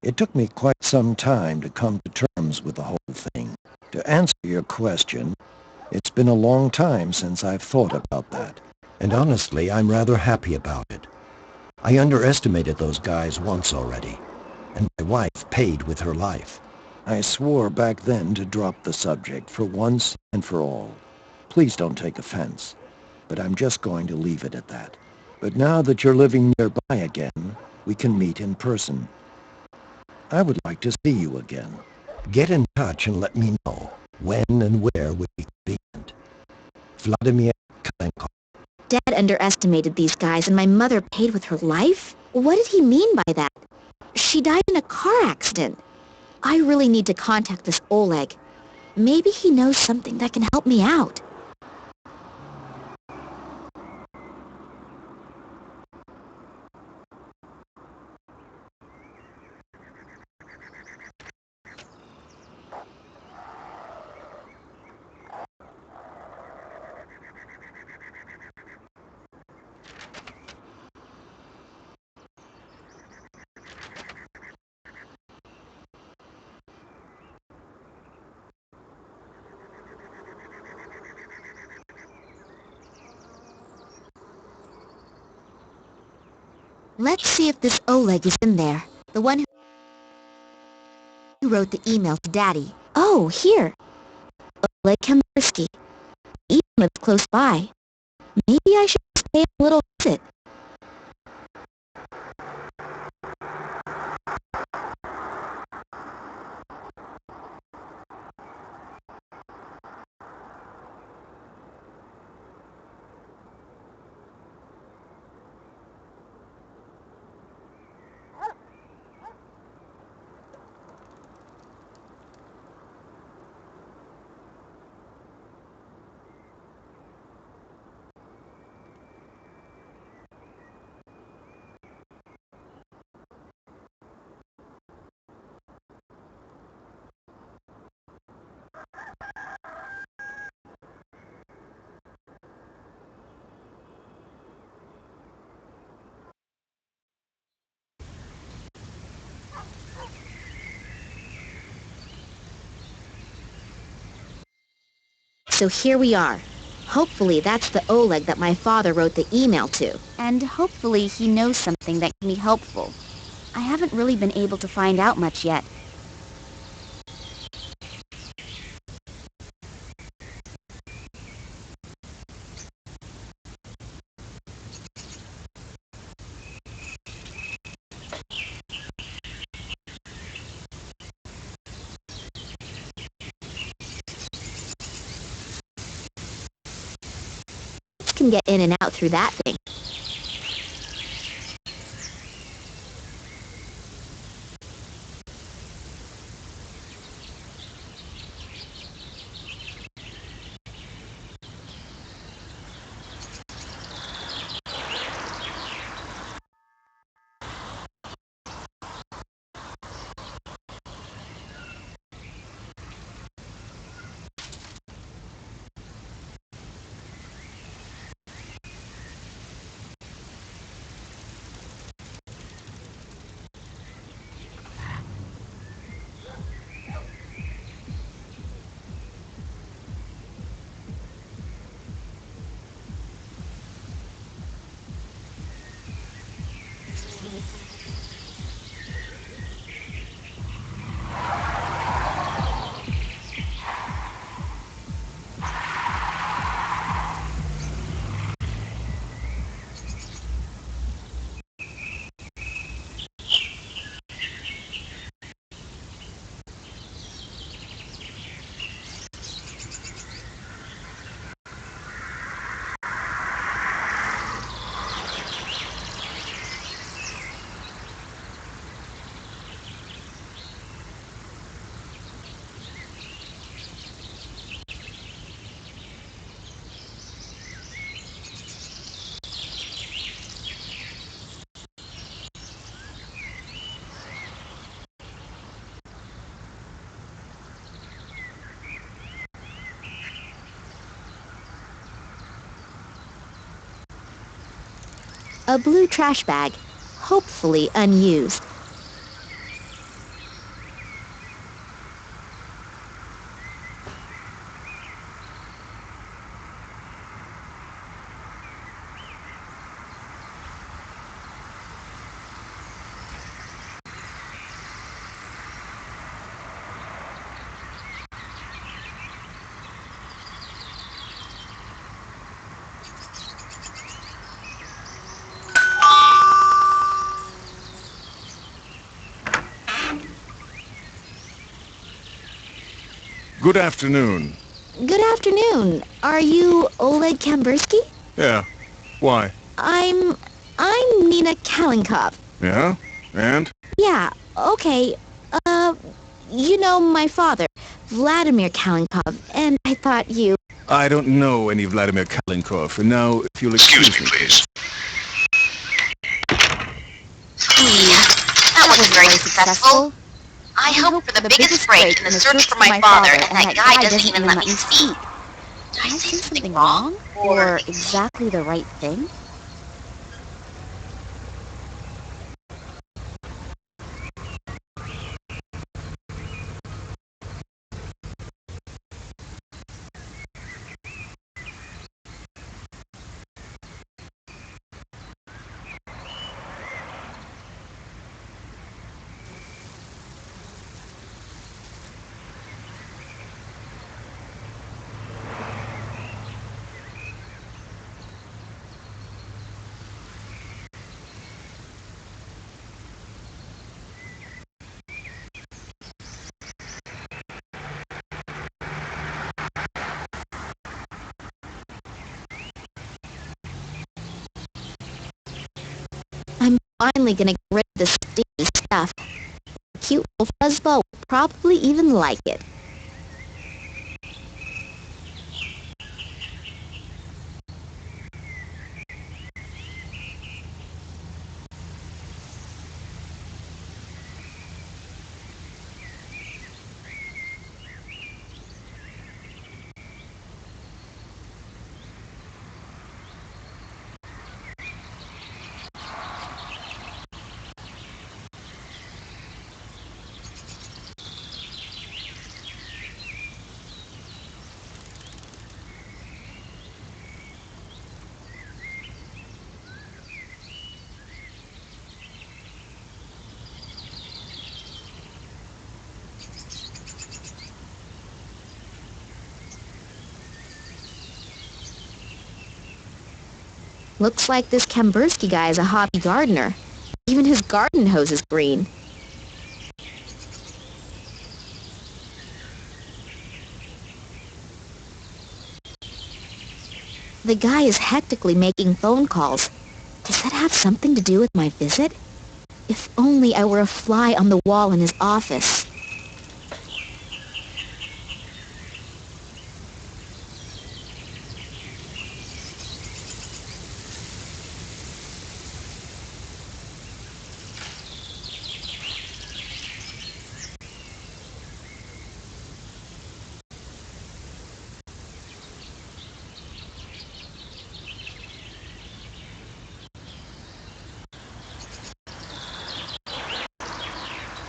It took me quite some time to come to terms with the whole thing. To answer your question, it's been a long time since I've thought about that. And honestly, I'm rather happy about it. I underestimated those guys once already, and my wife paid with her life. I swore back then to drop the subject for once and for all. Please don't take offense, but I'm just going to leave it at that. But now that you're living nearby again, we can meet in person. I would like to see you again. Get in touch and let me know when and where would be convenient. Vladimir Kalenko. Dad underestimated these guys and my mother paid with her life? What did he mean by that? She died in a car accident. I really need to contact this Oleg. Maybe he knows something that can help me out. Let's see if this Oleg is in there. The one who wrote the email to Daddy. Oh, here. Oleg Kambersky. Email lives close by. Maybe I should just pay him a little visit. So here we are. Hopefully that's the Oleg that my father wrote the email to. And hopefully he knows something that can be helpful. I haven't really been able to find out much yet. Can get in and out through that thing. A blue trash bag, hopefully unused. Good afternoon. Good afternoon. Are you Oleg Kambursky? Yeah. Why? I'm Nina Kalinkov. Yeah? And? Yeah, okay. Uh, you know my father, Vladimir Kalinkov, and I thought you... I don't know any Vladimir Kalinkov, and now, if you'll excuse me, please. That wasn't very successful. I hope for the biggest break in the search for my father, and that guy doesn't even let me speak. Did I say something wrong? Or exactly the right thing? I'm finally gonna get rid of this sticky stuff. A cute little fuzzball will probably even like it. Looks like this Kambursky guy is a hobby gardener. Even his garden hose is green. The guy is hectically making phone calls. Does that have something to do with my visit? If only I were a fly on the wall in his office.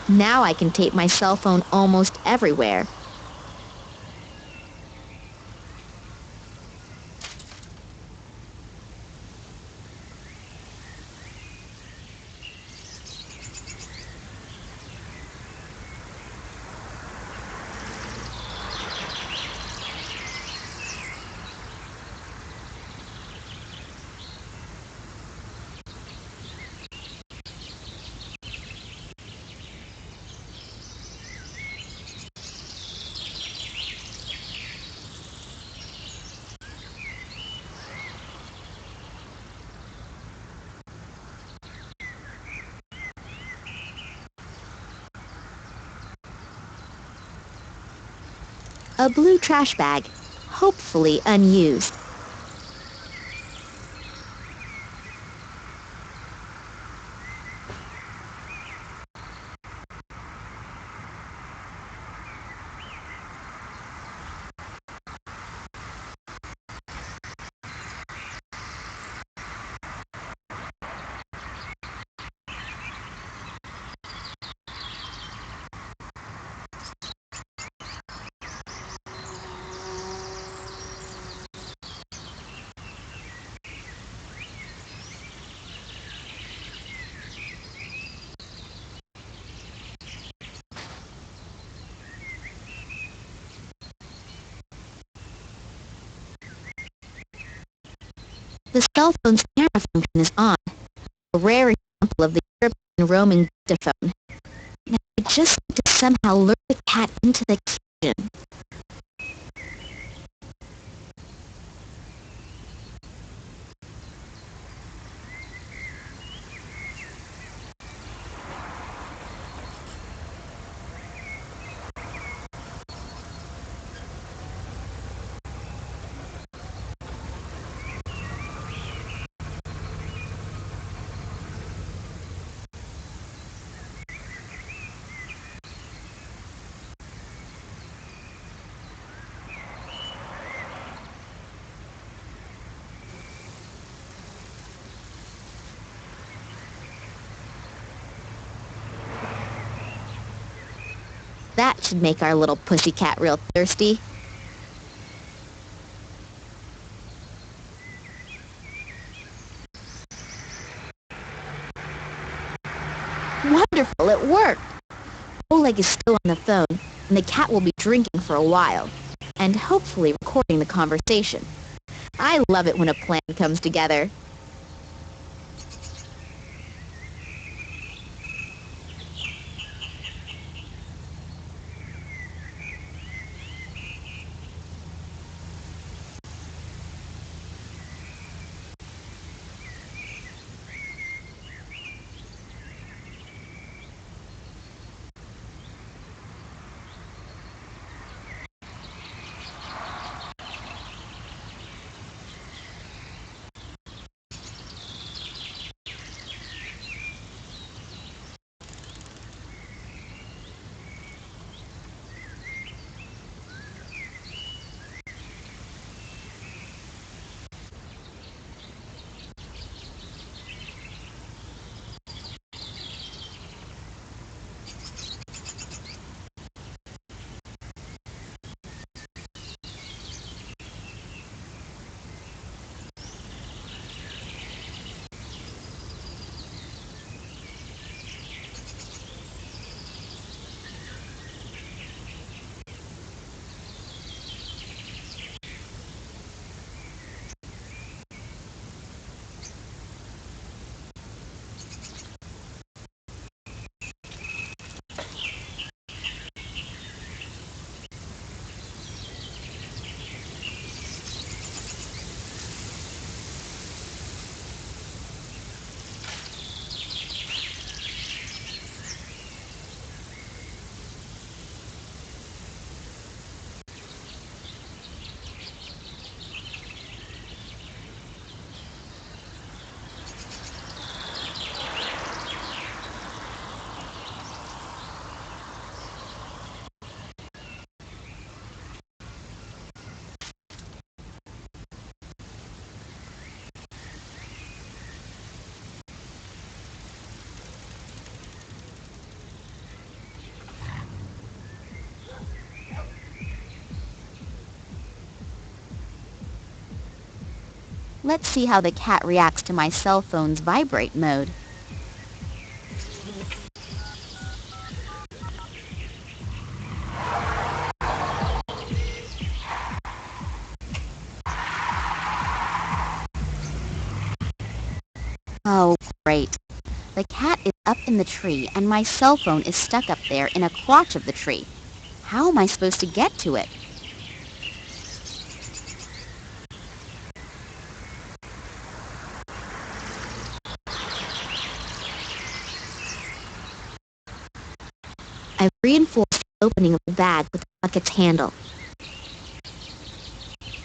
Now I can tape my cell phone almost everywhere. A blue trash bag, hopefully unused. The cell phone's camera function is on, a rare example of the European roaming dictaphone. Now I just need to somehow lure the cat into the kitchen. That should make our little pussycat real thirsty. Wonderful, it worked! Oleg is still on the phone, and the cat will be drinking for a while, and hopefully recording the conversation. I love it when a plan comes together. Let's see how the cat reacts to my cell phone's vibrate mode. Oh, great. The cat is up in the tree and my cell phone is stuck up there in a crotch of the tree. How am I supposed to get to it? I've reinforced the opening of the bag with the bucket's handle.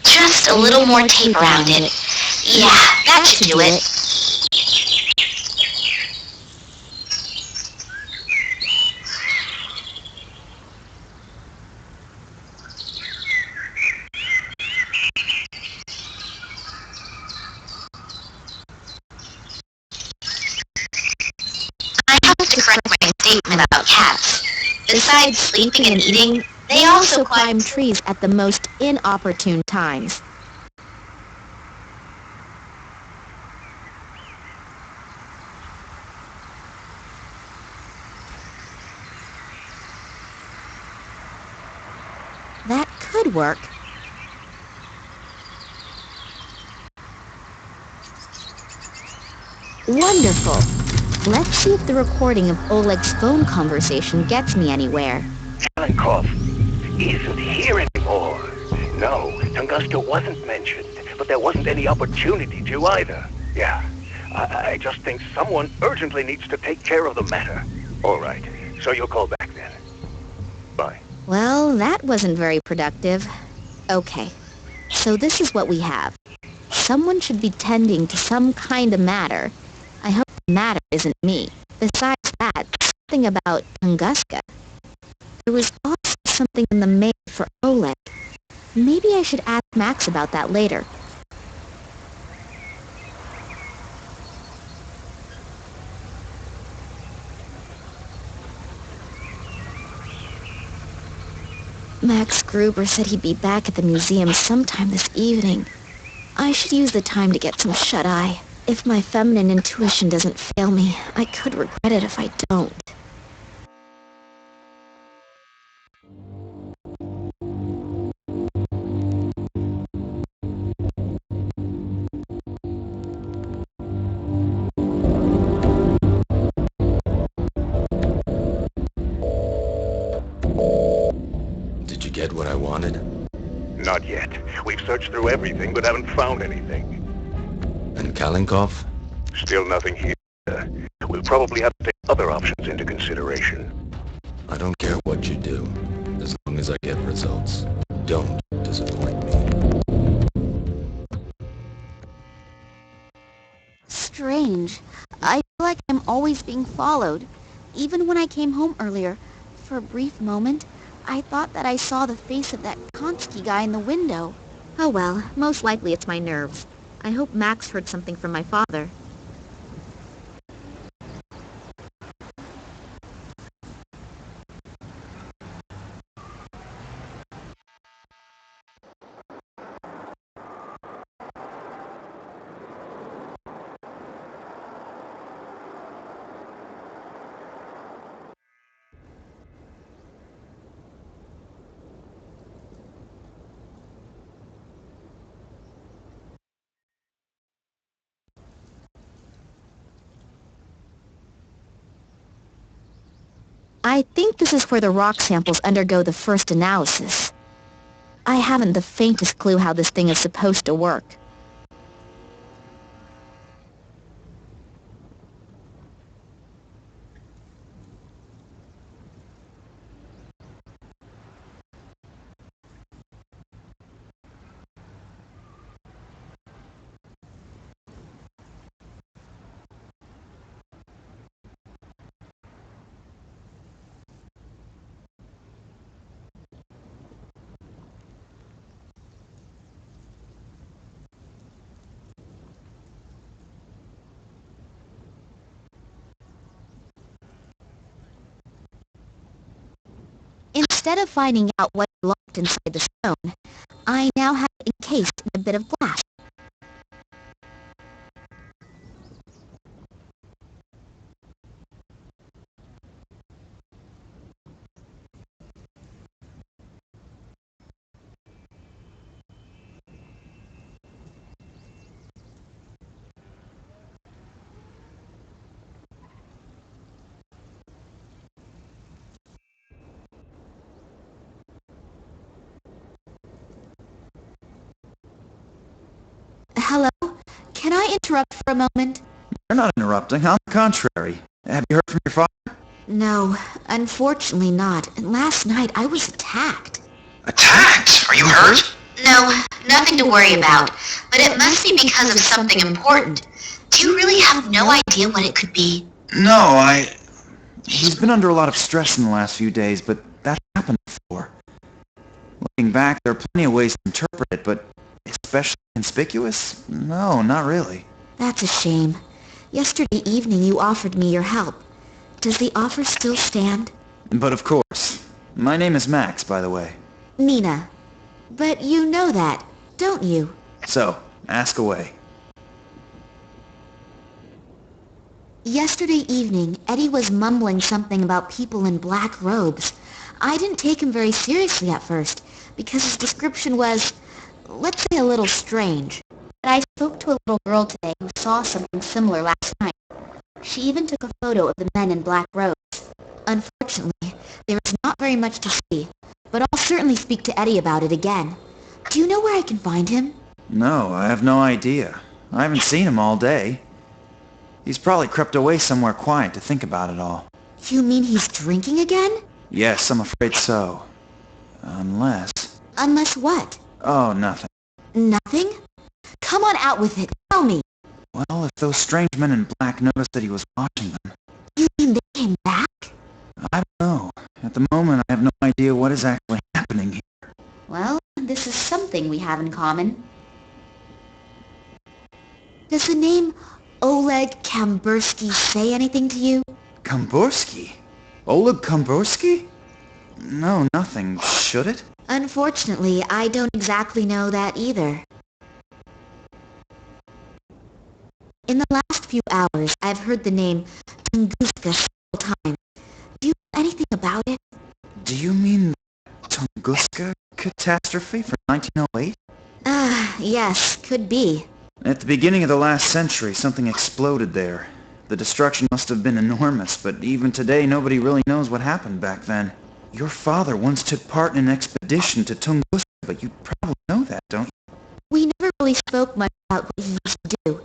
Just a little more tape around it. Yeah, that should do it. I have to correct my statement about cats. Besides sleeping and eating, They also climb trees at the most inopportune times. That could work. Wonderful. Let's see if the recording of Oleg's phone conversation gets me anywhere. Kalenkov isn't here anymore. No, Tunguska wasn't mentioned, but there wasn't any opportunity to either. Yeah, I just think someone urgently needs to take care of the matter. All right, so you'll call back then. Bye. Well, that wasn't very productive. Okay, so this is what we have. Someone should be tending to some kind of matter. I hope the matter isn't me. Besides that, something about Tunguska. There was also something in the mail for Oleg. Maybe I should ask Max about that later. Max Gruber said he'd be back at the museum sometime this evening. I should use the time to get some shut-eye. If my feminine intuition doesn't fail me, I could regret it if I don't. Did you get what I wanted? Not yet. We've searched through everything, but haven't found anything. And Kalenkov? Still nothing here. We'll probably have to take other options into consideration. I don't care what you do, as long as I get results. Don't disappoint me. Strange. I feel like I'm always being followed. Even when I came home earlier, for a brief moment, I thought that I saw the face of that Konsky guy in the window. Oh well, most likely it's my nerves. I hope Max heard something from my father. I think this is where the rock samples undergo the first analysis. I haven't the faintest clue how this thing is supposed to work. Instead of finding out what locked inside the stone, I now have it encased in a bit of glass. Hello? Can I interrupt for a moment? You're not interrupting. On the contrary. Have you heard from your father? No, unfortunately not. And last night I was attacked. Attacked? Are you hurt? No, nothing to worry about. But it must be because of something important. Do you really have no idea what it could be? No, He's been under a lot of stress in the last few days, but that happened before. Looking back, there are plenty of ways to interpret it, but especially conspicuous? No, not really. That's a shame. Yesterday evening you offered me your help. Does the offer still stand? But of course. My name is Max, by the way. Nina. But you know that, don't you? So, ask away. Yesterday evening, Eddie was mumbling something about people in black robes. I didn't take him very seriously at first, because his description was, let's say, a little strange. But I spoke to a little girl today who saw something similar last night. She even took a photo of the men in black robes. Unfortunately, there is not very much to see, but I'll certainly speak to Eddie about it again. Do you know where I can find him? No, I have no idea. I haven't seen him all day. He's probably crept away somewhere quiet to think about it all. You mean he's drinking again? Yes, I'm afraid so. Unless... Unless what? Oh, nothing. Nothing? Come on out with it. Tell me. Well, if those strange men in black noticed that he was watching them... You mean they came back? I don't know. At the moment, I have no idea what is actually happening here. Well, this is something we have in common. Does the name Oleg Kambursky say anything to you? Kambursky? Oleg Kambursky? No, nothing. Should it? Unfortunately, I don't exactly know that either. In the last few hours, I've heard the name Tunguska several times. Do you know anything about it? Do you mean the Tunguska catastrophe from 1908? Yes, could be. At the beginning of the last century, something exploded there. The destruction must have been enormous, but even today nobody really knows what happened back then. Your father once took part in an expedition to Tunguska, but you probably know that, don't you? We never really spoke much about what he used to do.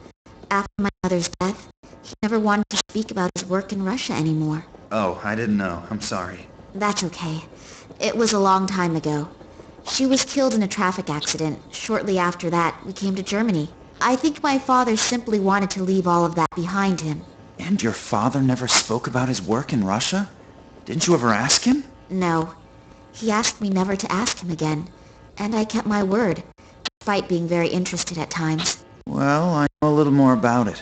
After my mother's death, he never wanted to speak about his work in Russia anymore. Oh, I didn't know. I'm sorry. That's okay. It was a long time ago. She was killed in a traffic accident. Shortly after that, we came to Germany. I think my father simply wanted to leave all of that behind him. And your father never spoke about his work in Russia? Didn't you ever ask him? No. He asked me never to ask him again, and I kept my word, despite being very interested at times. Well, I know a little more about it.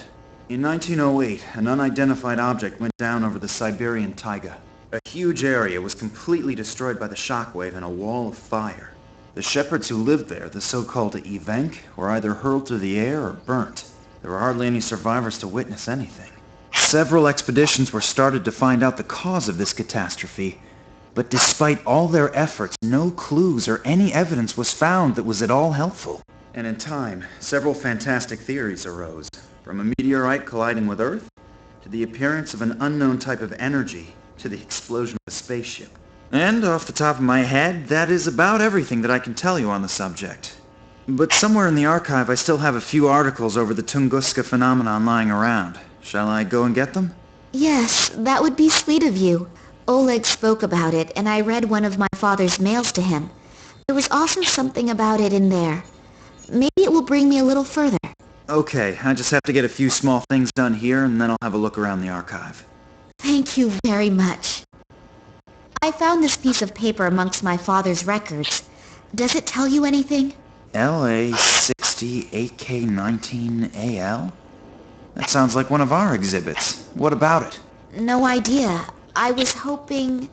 In 1908, an unidentified object went down over the Siberian taiga. A huge area was completely destroyed by the shockwave and a wall of fire. The shepherds who lived there, the so-called Evenk, were either hurled through the air or burnt. There were hardly any survivors to witness anything. Several expeditions were started to find out the cause of this catastrophe, but despite all their efforts, no clues or any evidence was found that was at all helpful. And in time, several fantastic theories arose, from a meteorite colliding with Earth, to the appearance of an unknown type of energy, to the explosion of a spaceship. And off the top of my head, that is about everything that I can tell you on the subject. But somewhere in the archive I still have a few articles over the Tunguska phenomenon lying around. Shall I go and get them? Yes, that would be sweet of you. Oleg spoke about it, and I read one of my father's mails to him. There was also something about it in there. Maybe it will bring me a little further. Okay, I just have to get a few small things done here, and then I'll have a look around the archive. Thank you very much. I found this piece of paper amongst my father's records. Does it tell you anything? LA68K19AL? That sounds like one of our exhibits. What about it? No idea. I was hoping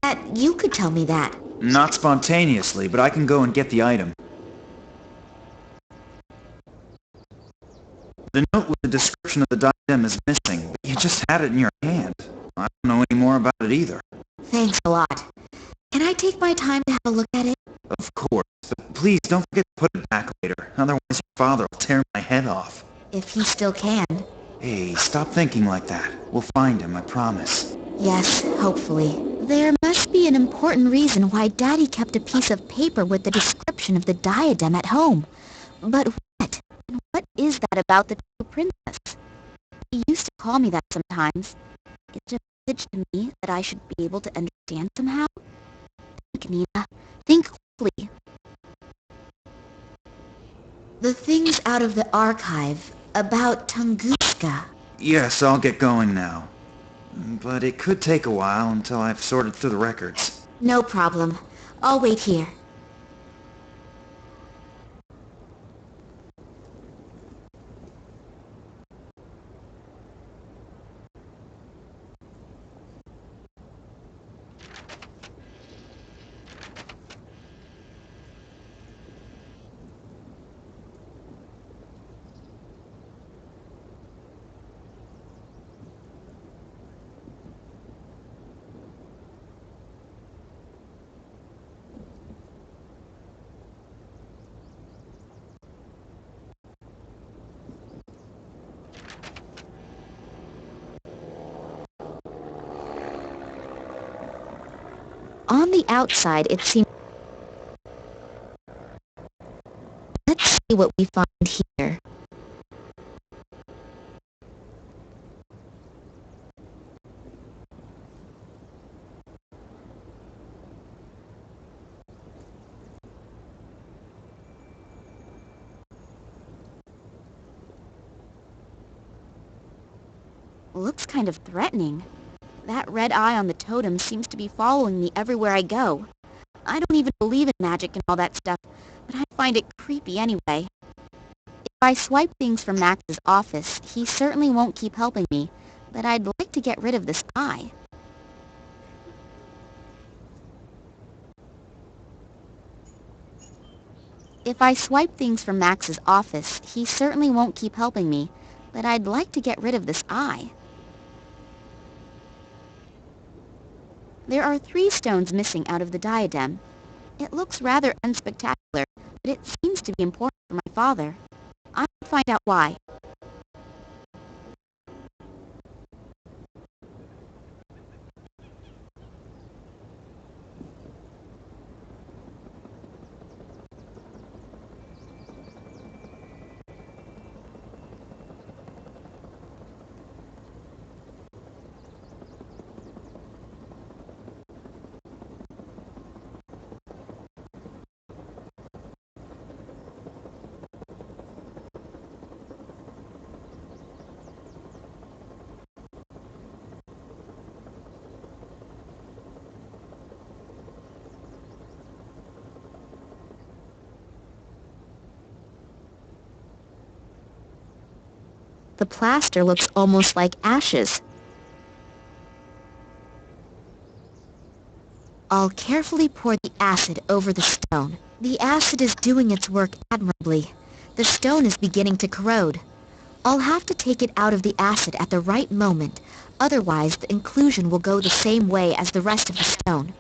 that you could tell me that. Not spontaneously, but I can go and get the item. The note with the description of the diadem is missing, but you just had it in your hand. I don't know any more about it either. Thanks a lot. Can I take my time to have a look at it? Of course, but please don't forget to put it back later. Otherwise your father will tear my head off. If he still can. Hey, stop thinking like that. We'll find him, I promise. Yes, hopefully. There must be an important reason why Daddy kept a piece of paper with the description of the diadem at home. But what? And what is that about the true princess? He used to call me that sometimes. Is it a message to me that I should be able to understand somehow? Think, Nina. Think quickly. The things out of the archive about Tunguska. Yes, I'll get going now. But it could take a while until I've sorted through the records. No problem. I'll wait here. On the outside, it seems... Let's see what we find here. Looks kind of threatening. That red eye on the totem seems to be following me everywhere I go. I don't even believe in magic and all that stuff, but I find it creepy anyway. If I swipe things from Max's office, he certainly won't keep helping me, but I'd like to get rid of this eye. If I swipe things from Max's office, he certainly won't keep helping me, but I'd like to get rid of this eye. There are 3 stones missing out of the diadem. It looks rather unspectacular, but it seems to be important for my father. I'll find out why. The plaster looks almost like ashes. I'll carefully pour the acid over the stone. The acid is doing its work admirably. The stone is beginning to corrode. I'll have to take it out of the acid at the right moment, otherwise the inclusion will go the same way as the rest of the stone.